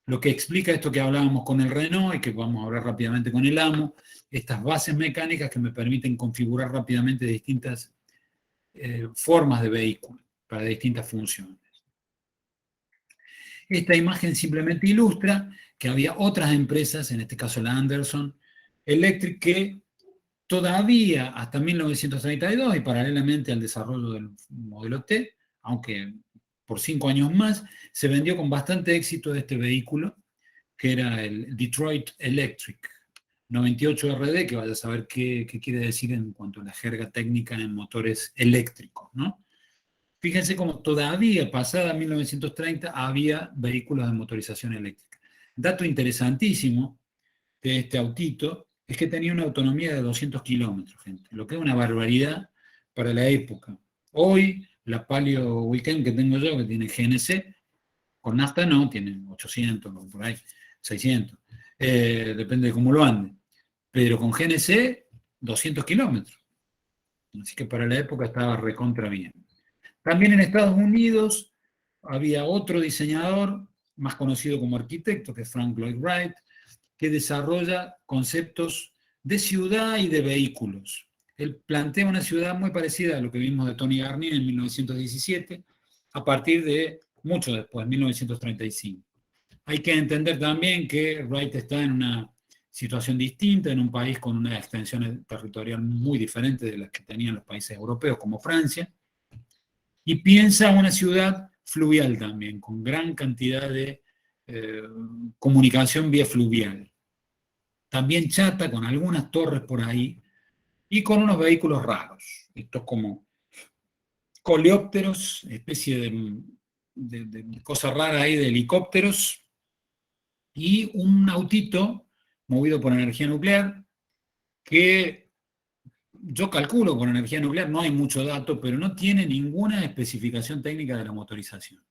lo que explica esto que hablábamos con el Renault y que vamos a hablar rápidamente con el Amo, estas bases mecánicas que me permiten configurar rápidamente distintas formas de vehículo para distintas funciones. Esta imagen simplemente ilustra que había otras empresas, en este caso la Anderson Electric, que todavía hasta 1932 y paralelamente al desarrollo del modelo T, aunque por 5 años más, se vendió con bastante éxito este vehículo, que era el Detroit Electric 98RD, que vaya a saber qué quiere decir en cuanto a la jerga técnica en motores eléctricos, ¿no? Fíjense cómo todavía, pasada 1930, había vehículos de motorización eléctrica. Dato interesantísimo de este autito es que tenía una autonomía de 200 kilómetros, gente, lo que es una barbaridad para la época. Hoy, la Palio Weekend que tengo yo, que tiene GNC, con nafta no, tiene 800, por ahí, 600, depende de cómo lo ande. Pero con GNC, 200 kilómetros. Así que para la época estaba recontra bien. También en Estados Unidos había otro diseñador, más conocido como arquitecto, que es Frank Lloyd Wright, que desarrolla conceptos de ciudad y de vehículos. Él plantea una ciudad muy parecida a lo que vimos de Tony Garnier en 1917, a partir de mucho después, 1935. Hay que entender también que Wright está en una situación distinta, en un país con una extensión territorial muy diferente de las que tenían los países europeos, como Francia, y piensa una ciudad fluvial también, con gran cantidad de comunicación vía fluvial. También chata, con algunas torres por ahí, y con unos vehículos raros. Estos como coleópteros, especie de cosa rara ahí de helicópteros, y un autito movido por energía nuclear, que yo calculo por energía nuclear, no hay mucho dato, pero no tiene ninguna especificación técnica de la motorización.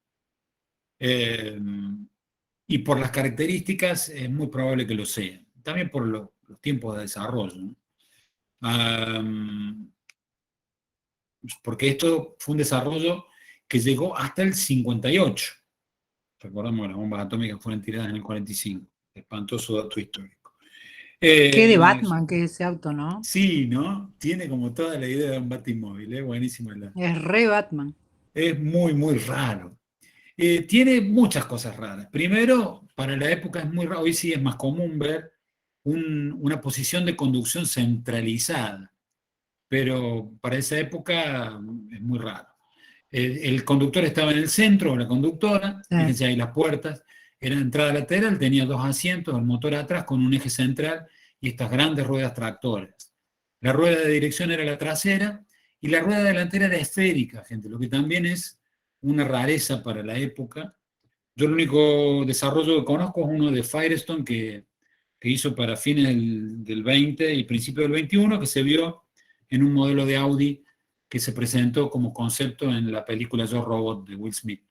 Y por las características es muy probable que lo sea. También por los tiempos de desarrollo, ¿no? Porque esto fue un desarrollo que llegó hasta el 58. Recordamos que las bombas atómicas fueron tiradas en el 45. Espantoso dato histórico. Qué de Batman que es ese auto, ¿no? Sí, ¿no? Tiene como toda la idea de un batimóvil, buenísima la. Es re Batman. Es muy, muy raro. Tiene muchas cosas raras. Primero, para la época es muy raro, hoy sí es más común ver una posición de conducción centralizada, pero para esa época es muy raro. El conductor estaba en el centro, o la conductora, fíjense ahí las puertas, era entrada lateral, tenía 2 asientos, el motor atrás con un eje central y estas grandes ruedas tractoras. La rueda de dirección era la trasera y la rueda delantera era esférica, gente, lo que también es una rareza para la época. Yo el único desarrollo que conozco es uno de Firestone que hizo para fines del 20 y principio del 21, que se vio en un modelo de Audi que se presentó como concepto en la película Yo Robot de Will Smith.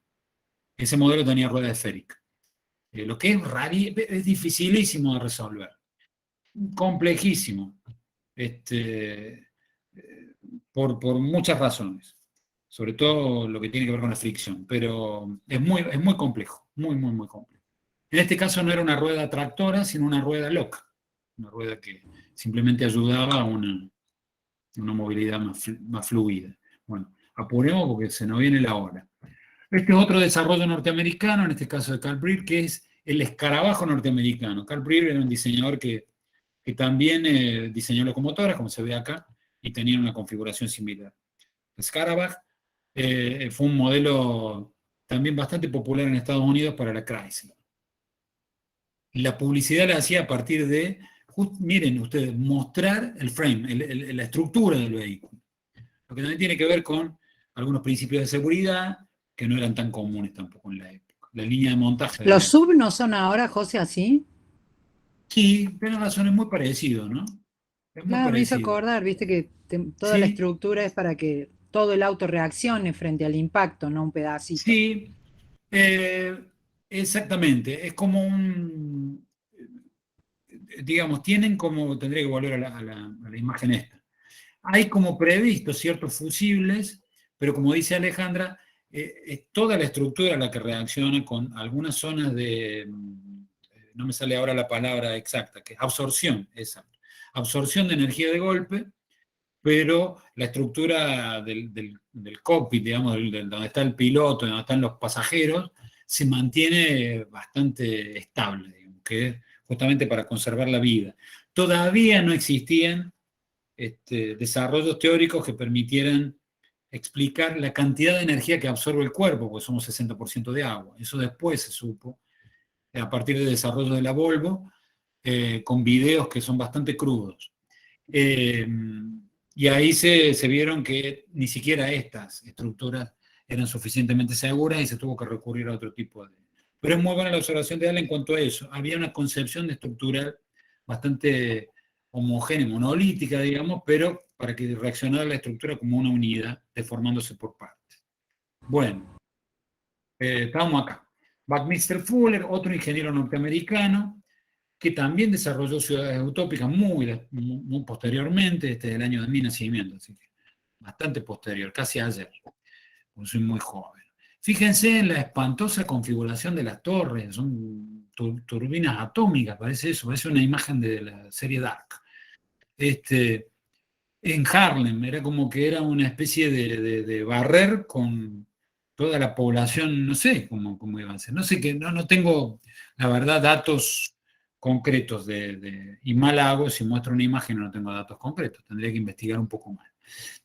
Ese modelo tenía rueda esférica. Lo que es dificilísimo de resolver. Complejísimo. Por muchas razones. Sobre todo lo que tiene que ver con la fricción. Pero es muy complejo. Muy, muy, muy complejo. En este caso no era una rueda tractora, sino una rueda loca. Una rueda que simplemente ayudaba a una movilidad más fluida. Bueno, apuremos porque se nos viene la hora. Este es otro desarrollo norteamericano, en este caso de Carl Breer, que es el escarabajo norteamericano. Carl Breer era un diseñador que también diseñó locomotoras, como se ve acá, y tenía una configuración similar. El Scarabag fue un modelo también bastante popular en Estados Unidos para la Chrysler. La publicidad la hacía a partir de, miren ustedes, mostrar el frame, la estructura del vehículo. Lo que también tiene que ver con algunos principios de seguridad que no eran tan comunes tampoco en la época. La línea de montaje... ¿Los sub no son ahora, José, así? Sí, tenés razón, es muy parecido, ¿no? Es muy Claro, me hizo parecido. acordar, viste, que toda la Sí, estructura es para que todo el auto reaccione frente al impacto, no un pedacito. sí, eh, exactamente. Es como digamos, tienen como, tendría que volver a la imagen esta. Hay como previsto ciertos fusibles, pero como dice Alejandra, es toda la estructura la que reacciona con algunas zonas de, no me sale ahora la palabra exacta, que es absorción, exacto. Absorción de energía de golpe, pero la estructura del cockpit, digamos, donde está el piloto, donde están los pasajeros, se mantiene bastante estable, digamos, que es justamente para conservar la vida. Todavía no existían desarrollos teóricos que permitieran explicar la cantidad de energía que absorbe el cuerpo, porque somos 60% de agua. Eso después se supo, a partir del desarrollo de la Volvo, con videos que son bastante crudos. Y ahí se vieron que ni siquiera estas estructuras eran suficientemente seguras y se tuvo que recurrir a otro tipo de... Pero es muy buena la observación de Ale en cuanto a eso. Había una concepción de estructural bastante homogénea, monolítica, digamos, pero para que reaccionara la estructura como una unidad, deformándose por partes. Bueno, estamos acá. Buckminster Fuller, otro ingeniero norteamericano, que también desarrolló ciudades utópicas muy posteriormente, este es el año de mi nacimiento, así que bastante posterior, casi ayer, porque soy muy joven. Fíjense en la espantosa configuración de las torres, son turbinas atómicas, parece eso, parece una imagen de la serie Dark. En Harlem, era como que era una especie de barrer con toda la población, no sé cómo iban a ser, no sé, que no tengo, la verdad, datos concretos y mal hago si muestro una imagen y no tengo datos concretos, tendría que investigar un poco más.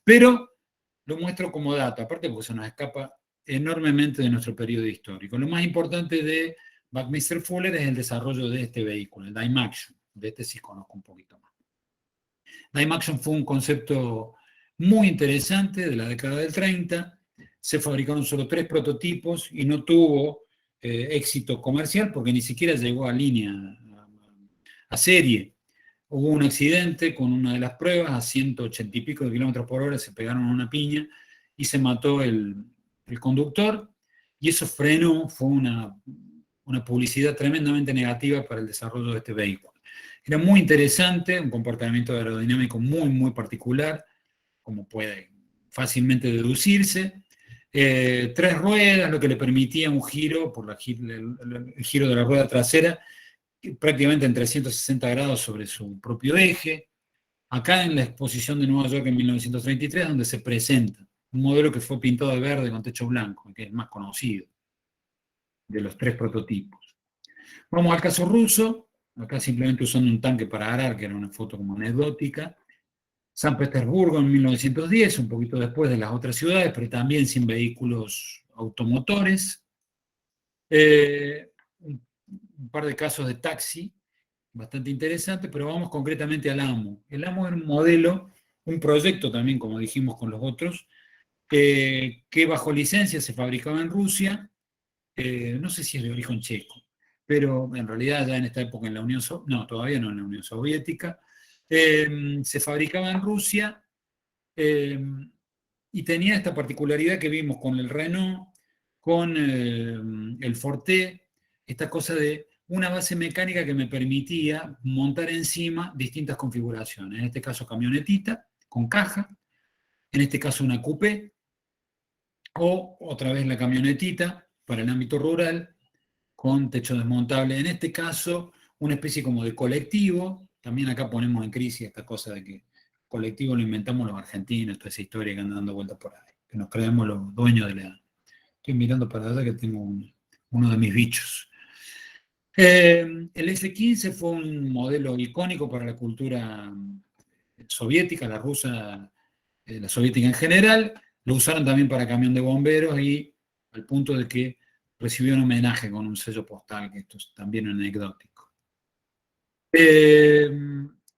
Pero lo muestro como dato, aparte porque se nos escapa enormemente de nuestro periodo histórico. Lo más importante de Buckminster Fuller es el desarrollo de este vehículo, el Dymaxion, de este sí conozco un poquito más. Dymaxion fue un concepto muy interesante de la década del 30, se fabricaron solo 3 prototipos y no tuvo éxito comercial porque ni siquiera llegó a línea, a serie. Hubo un accidente con una de las pruebas, a 180 y pico de kilómetros por hora, se pegaron una piña y se mató el conductor, y eso frenó, fue una publicidad tremendamente negativa para el desarrollo de este vehículo. Era muy interesante, un comportamiento aerodinámico muy particular, como puede fácilmente deducirse. 3 ruedas, lo que le permitía un giro, por el giro de la rueda trasera, prácticamente en 360 grados sobre su propio eje. Acá en la exposición de Nueva York en 1933, donde se presenta un modelo que fue pintado de verde con techo blanco, que es el más conocido de los 3 prototipos. Vamos al caso ruso, acá simplemente usando un tanque para arar, que era una foto como anecdótica. San Petersburgo en 1910, un poquito después de las otras ciudades, pero también sin vehículos automotores. Un par de casos de taxi, bastante interesante, pero vamos concretamente al AMO. El AMO era un modelo, un proyecto también, como dijimos con los otros, que bajo licencia se fabricaba en Rusia, no sé si es de origen checo, pero en realidad ya en esta época en la Unión Soviética, no, todavía no en la Unión Soviética, se fabricaba en Rusia y tenía esta particularidad que vimos con el Renault, con el Forte, esta cosa de una base mecánica que me permitía montar encima distintas configuraciones, en este caso camionetita con caja, en este caso una coupé, o otra vez la camionetita para el ámbito rural, con techo desmontable, en este caso una especie como de colectivo. También acá ponemos en crisis esta cosa de que colectivo lo inventamos los argentinos, toda esa historia que anda dando vueltas por ahí, que nos creemos los dueños de la... Estoy mirando para allá que tengo uno de mis bichos. El F-15 fue un modelo icónico para la cultura soviética, la rusa, la soviética en general. Lo usaron también para camión de bomberos y al punto de que recibió un homenaje con un sello postal, que esto es también anecdótico.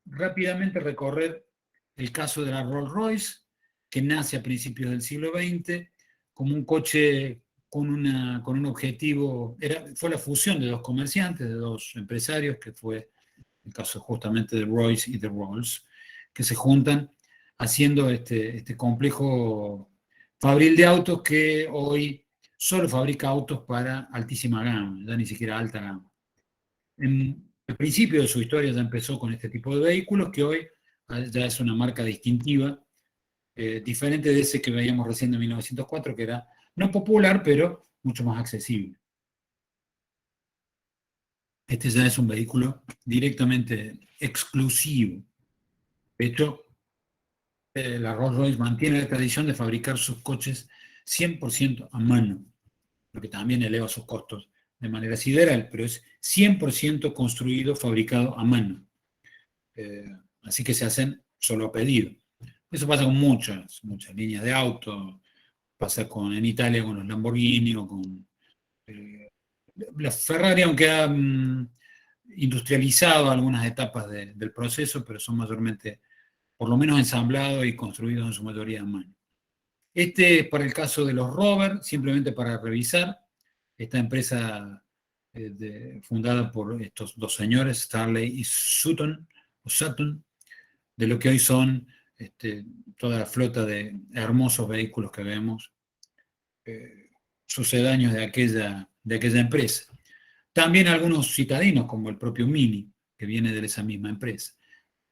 Rápidamente recorrer el caso de la Rolls Royce, que nace a principios del siglo XX como un coche con un objetivo, fue la fusión de dos comerciantes, de dos empresarios, que fue el caso justamente de Royce y de Rolls, que se juntan haciendo este complejo fabril de autos que hoy solo fabrica autos para altísima gama, ya ni siquiera alta gama. Al principio de su historia ya empezó con este tipo de vehículos, que hoy ya es una marca distintiva, diferente de ese que veíamos recién en 1904, que era no popular, pero mucho más accesible. Este ya es un vehículo directamente exclusivo. De hecho, la Rolls-Royce mantiene la tradición de fabricar sus coches 100% a mano, lo que también eleva sus costos de manera sideral, pero es 100% construido, fabricado a mano. Así que se hacen solo a pedido. Eso pasa con muchas líneas de auto, pasa en Italia con los Lamborghini o con la Ferrari, aunque ha industrializado algunas etapas del proceso, pero son mayormente, por lo menos ensamblados y construidos en su mayoría a mano. Este es para el caso de los Rover, simplemente para revisar, esta empresa fundada por estos dos señores, Starley y Sutton, de lo que hoy son toda la flota de hermosos vehículos que vemos, sucedáneos de aquella empresa. También algunos citadinos, como el propio Mini, que viene de esa misma empresa.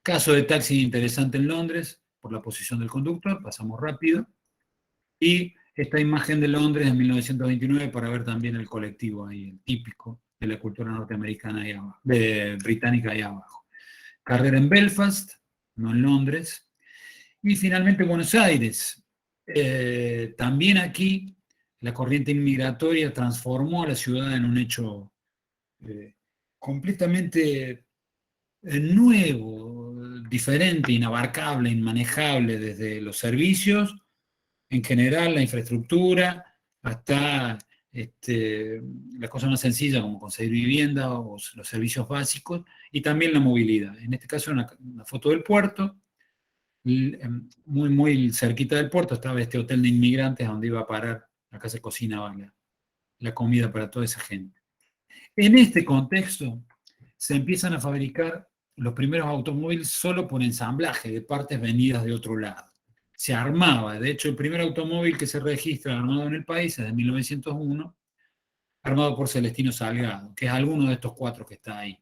Caso de taxi interesante en Londres, por la posición del conductor, pasamos rápido. Y esta imagen de Londres en 1929 para ver también el colectivo ahí, el típico de la cultura norteamericana ahí abajo, británica ahí abajo. Carrera en Belfast, no en Londres. Y finalmente Buenos Aires. También aquí la corriente inmigratoria transformó a la ciudad en un hecho completamente nuevo, diferente, inabarcable, inmanejable, desde los servicios, en general la infraestructura, hasta la cosa más sencilla como conseguir vivienda o los servicios básicos, y también la movilidad. En este caso una foto del puerto, muy, muy cerquita del puerto estaba este hotel de inmigrantes donde iba a parar, acá se cocinaba la comida para toda esa gente. En este contexto se empiezan a fabricar los primeros automóviles solo por ensamblaje de partes venidas de otro lado. Se armaba, de hecho el primer automóvil que se registra armado en el país es de 1901, armado por Celestino Salgado, que es alguno de estos cuatro que está ahí,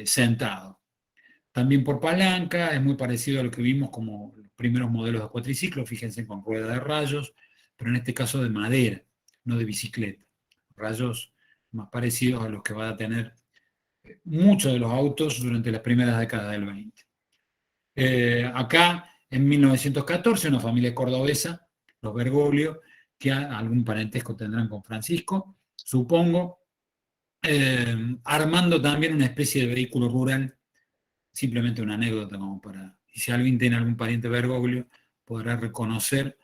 sentado. También por palanca, es muy parecido a lo que vimos como los primeros modelos de cuatriciclo, fíjense, con rueda de rayos, pero en este caso de madera, no de bicicleta. Rayos más parecidos a los que van a tener muchos de los autos durante las primeras décadas del 20. Acá, en 1914, una familia cordobesa, los Bergoglio, que algún parentesco tendrán con Francisco, supongo, armando también una especie de vehículo rural, simplemente una anécdota como para, y si alguien tiene algún pariente Bergoglio, podrá reconocer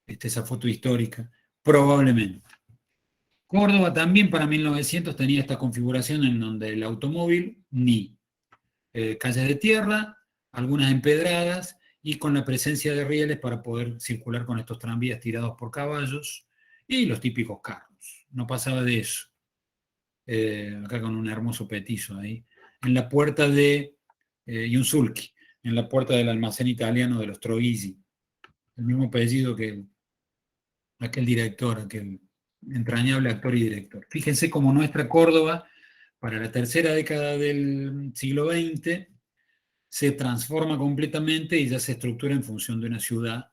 esa foto histórica, probablemente. Córdoba también para 1900 tenía esta configuración en donde el automóvil, calles de tierra, algunas empedradas, y con la presencia de rieles para poder circular con estos tranvías tirados por caballos, y los típicos carros. No pasaba de eso. Acá con un hermoso petizo ahí. En la puerta y un sulky, en la puerta del almacén italiano de los Troisi. El mismo apellido que aquel director, aquel entrañable actor y director. Fíjense cómo nuestra Córdoba, para la tercera década del siglo XX, se transforma completamente y ya se estructura en función de una ciudad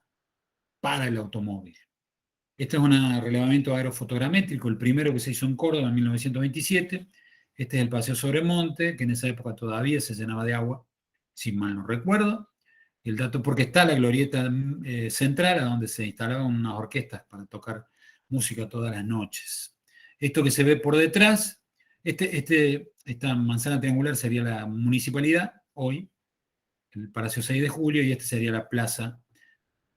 para el automóvil. Este es un relevamiento aerofotogramétrico, el primero que se hizo en Córdoba en 1927. Este es el Paseo Sobremonte, que en esa época todavía se llenaba de agua, si mal no recuerdo. El dato, porque está la glorieta central, a donde se instalaban unas orquestas para tocar música todas las noches. Esto que se ve por detrás, esta manzana triangular sería la municipalidad, hoy, el Palacio 6 de Julio, y esta sería la plaza.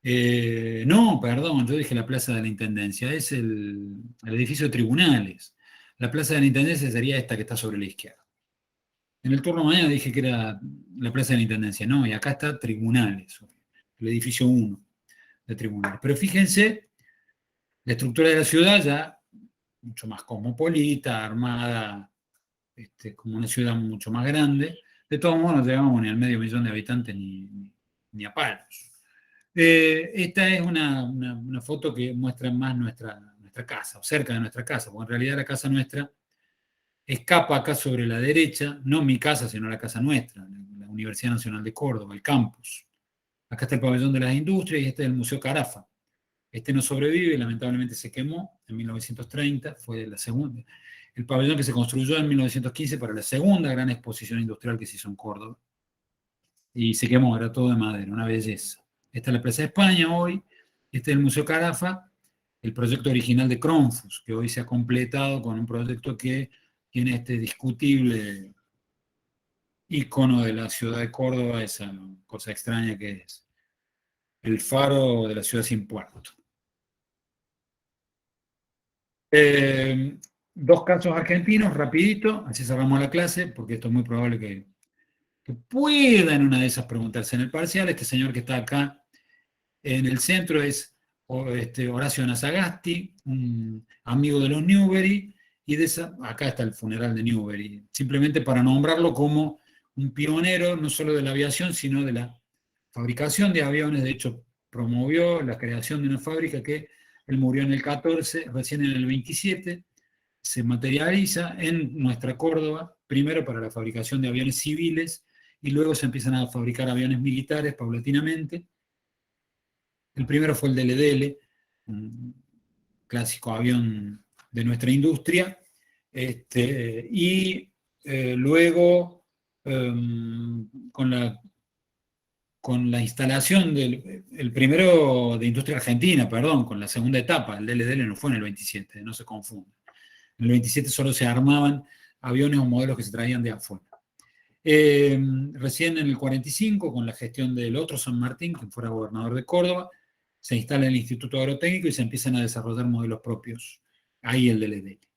No, perdón, yo dije la plaza de la Intendencia, es el edificio de tribunales. La plaza de la Intendencia sería esta que está sobre la izquierda. En el turno mañana dije que era la plaza de la Intendencia, no, y acá está tribunales, el edificio 1 de tribunales. Pero fíjense La estructura de la ciudad ya mucho más cosmopolita, armada, como una ciudad mucho más grande. De todos modos, no llegamos ni al 500.000 de habitantes ni a palos. Esta es una foto que muestra más nuestra casa, o cerca de nuestra casa, porque en realidad la casa nuestra escapa acá sobre la derecha, no mi casa, sino la casa nuestra, la Universidad Nacional de Córdoba, el campus. Acá está el pabellón de las industrias y este es el Museo Carafa. Este no sobrevive, lamentablemente se quemó en 1930, fue la segunda. El pabellón que se construyó en 1915 para la segunda gran exposición industrial que se hizo en Córdoba. Y se quemó, era todo de madera, una belleza. Esta es la Plaza de España hoy, este es el Museo Carafa, el proyecto original de Cronfus, que hoy se ha completado con un proyecto que tiene este discutible ícono de la ciudad de Córdoba, esa cosa extraña que es el faro de la ciudad sin puerto. Dos casos argentinos, rapidito, así cerramos la clase, porque esto es muy probable que pueda en una de esas preguntarse en el parcial. Este señor que está acá en el centro es Horacio Nasagasti, un amigo de los Newbery, y acá está el funeral de Newbery, simplemente para nombrarlo como un pionero no solo de la aviación, sino de la fabricación de aviones. De hecho, promovió la creación de una fábrica que él murió en el 14, recién en el 27, se materializa en nuestra Córdoba, primero para la fabricación de aviones civiles, y luego se empiezan a fabricar aviones militares paulatinamente. El primero fue el DLDL, un clásico avión de nuestra industria, y luego con la instalación el primero de industria argentina, perdón, con la segunda etapa, el DLDL no fue en el 27, no se confunda. En el 27 solo se armaban aviones o modelos que se traían de afuera. Recién en el 45, con la gestión del otro San Martín, quien fuera gobernador de Córdoba, se instala el Instituto Agrotécnico y se empiezan a desarrollar modelos propios. Ahí el DLD, que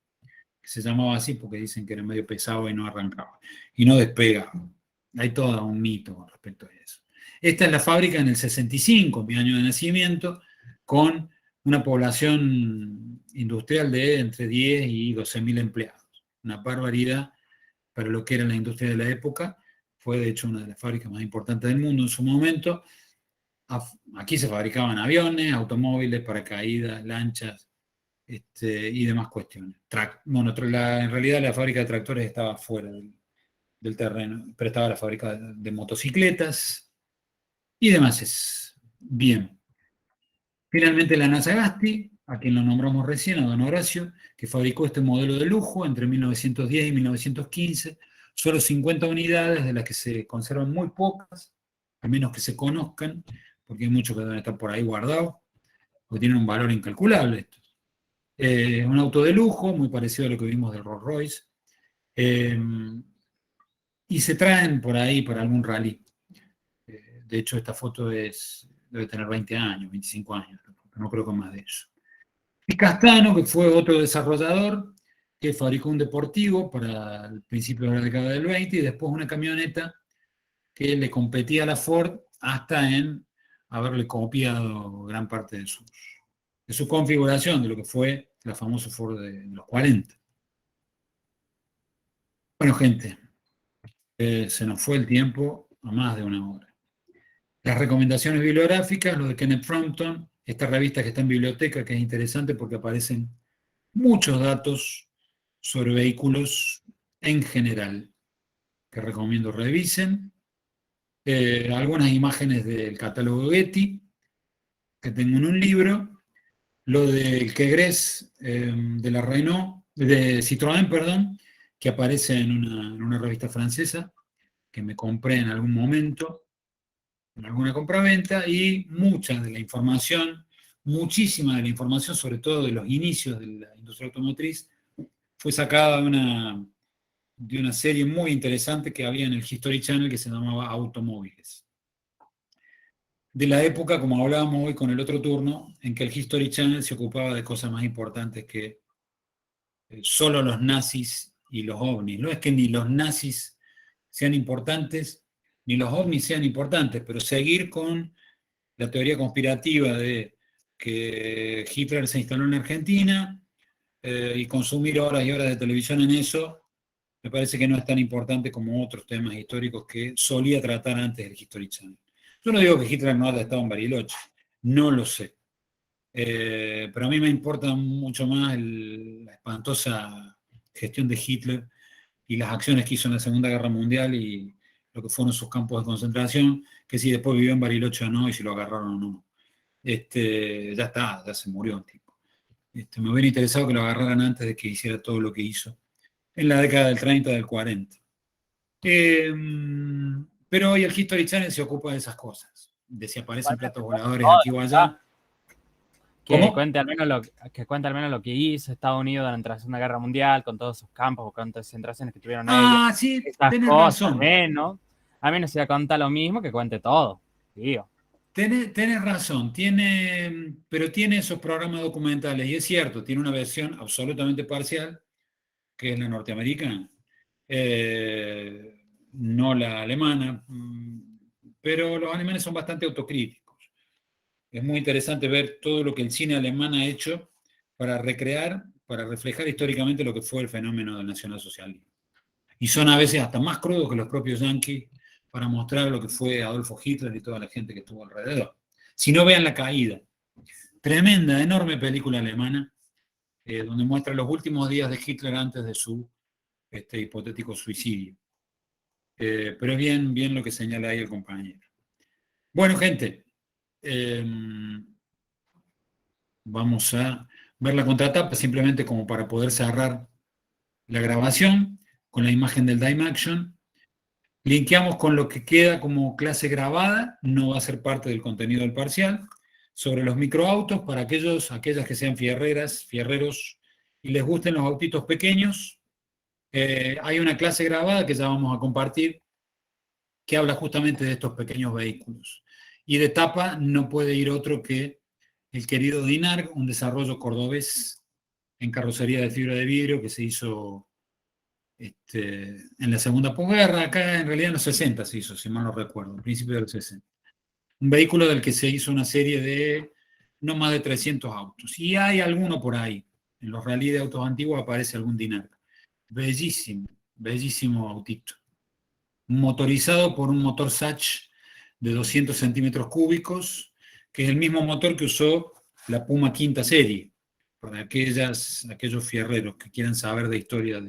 se llamaba así porque dicen que era medio pesado y no arrancaba, y no despegaba. Hay todo un mito con respecto a eso. Esta es la fábrica en el 65, mi año de nacimiento, con una población industrial de entre 10 y 12.000 empleados. Una barbaridad para lo que era la industria de la época. Fue de hecho una de las fábricas más importantes del mundo en su momento. Aquí se fabricaban aviones, automóviles, paracaídas, lanchas y demás cuestiones. En realidad la fábrica de tractores estaba fuera del terreno, pero estaba la fábrica de motocicletas y demás. Bien. Finalmente la Nasagasti, a quien lo nombramos recién, a don Horacio, que fabricó este modelo de lujo entre 1910 y 1915, solo 50 unidades, de las que se conservan muy pocas, a menos que se conozcan, porque hay muchos que deben estar por ahí guardados, porque tienen un valor incalculable estos. Un auto de lujo, muy parecido a lo que vimos del Rolls Royce, y se traen por ahí para algún rally. De hecho, esta foto debe tener 20 años, 25 años, no creo que más de eso. Y Castano, que fue otro desarrollador, que fabricó un deportivo para el principio de la década del 20 y después una camioneta que le competía a la Ford hasta en haberle copiado gran parte de su configuración, de lo que fue la famosa Ford de los 40. Bueno, gente, se nos fue el tiempo a más de una hora. Las recomendaciones bibliográficas, lo de Kenneth Frampton, esta revista que está en biblioteca, que es interesante porque aparecen muchos datos sobre vehículos en general, que recomiendo revisen. Algunas imágenes del catálogo Getty, que tengo en un libro. Lo del Quegres de la Renault, de Citroën, perdón, que aparece en una revista francesa, que me compré en algún momento, en alguna compraventa, y muchísima de la información, sobre todo de los inicios de la industria automotriz, fue sacada de una serie muy interesante que había en el History Channel que se llamaba Automóviles. De la época, como hablábamos hoy con el otro turno, en que el History Channel se ocupaba de cosas más importantes que solo los nazis y los ovnis. No es que ni los nazis sean importantes, ni los ovnis sean importantes, pero seguir con la teoría conspirativa de que Hitler se instaló en Argentina y consumir horas y horas de televisión en eso, me parece que no es tan importante como otros temas históricos que solía tratar antes el History Channel. Yo no digo que Hitler no haya estado en Bariloche, no lo sé. Pero a mí me importa mucho más la espantosa gestión de Hitler y las acciones que hizo en la Segunda Guerra Mundial y lo que fueron sus campos de concentración, que si después vivió en Bariloche o no, y si lo agarraron o no. Ya está, ya se murió el tipo. Me hubiera interesado que lo agarraran antes de que hiciera todo lo que hizo en la década del 30, del 40. Pero hoy el History Channel se ocupa de esas cosas, de si aparecen platos voladores aquí o allá. Que ¿Cómo? cuente al menos lo que hizo Estados Unidos durante la Segunda Guerra Mundial, con todos sus campos, con concentraciones que tuvieron ellos. Ah, sí, Esas tenés cosas, razón. a menos se cuenta lo mismo, que cuente todo, digo. Tenés razón, pero tiene esos programas documentales, y es cierto, tiene una versión absolutamente parcial, que es la norteamericana, no la alemana, pero los alemanes son bastante autocríticos. Es muy interesante ver todo lo que el cine alemán ha hecho para recrear, para reflejar históricamente lo que fue el fenómeno del nacionalsocialismo. Y son a veces hasta más crudos que los propios yanquis para mostrar lo que fue Adolfo Hitler y toda la gente que estuvo alrededor. Si no, vean La Caída. Tremenda, enorme película alemana, donde muestra los últimos días de Hitler antes de su hipotético suicidio. Pero es bien lo que señala ahí el compañero. Bueno, gente, vamos a ver la contratapa simplemente como para poder cerrar la grabación con la imagen del Dime Action. Linkeamos con lo que queda como clase grabada, no va a ser parte del contenido del parcial, sobre los microautos para aquellas que sean fierreros y les gusten los autitos pequeños. Hay una clase grabada que ya vamos a compartir que habla justamente de estos pequeños vehículos. Y de tapa no puede ir otro que el querido Dinarg, un desarrollo cordobés en carrocería de fibra de vidrio que se hizo en la segunda posguerra, acá en realidad en los 60 se hizo, si mal no recuerdo, al principio de los 60. Un vehículo del que se hizo una serie de no más de 300 autos. Y hay alguno por ahí. En los rally de autos antiguos aparece algún Dinarg. Bellísimo, bellísimo autito. Motorizado por un motor Sachs de 200 centímetros cúbicos, que es el mismo motor que usó la Puma quinta serie, para aquellos fierreros que quieran saber de historia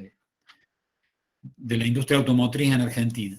de la industria automotriz en Argentina.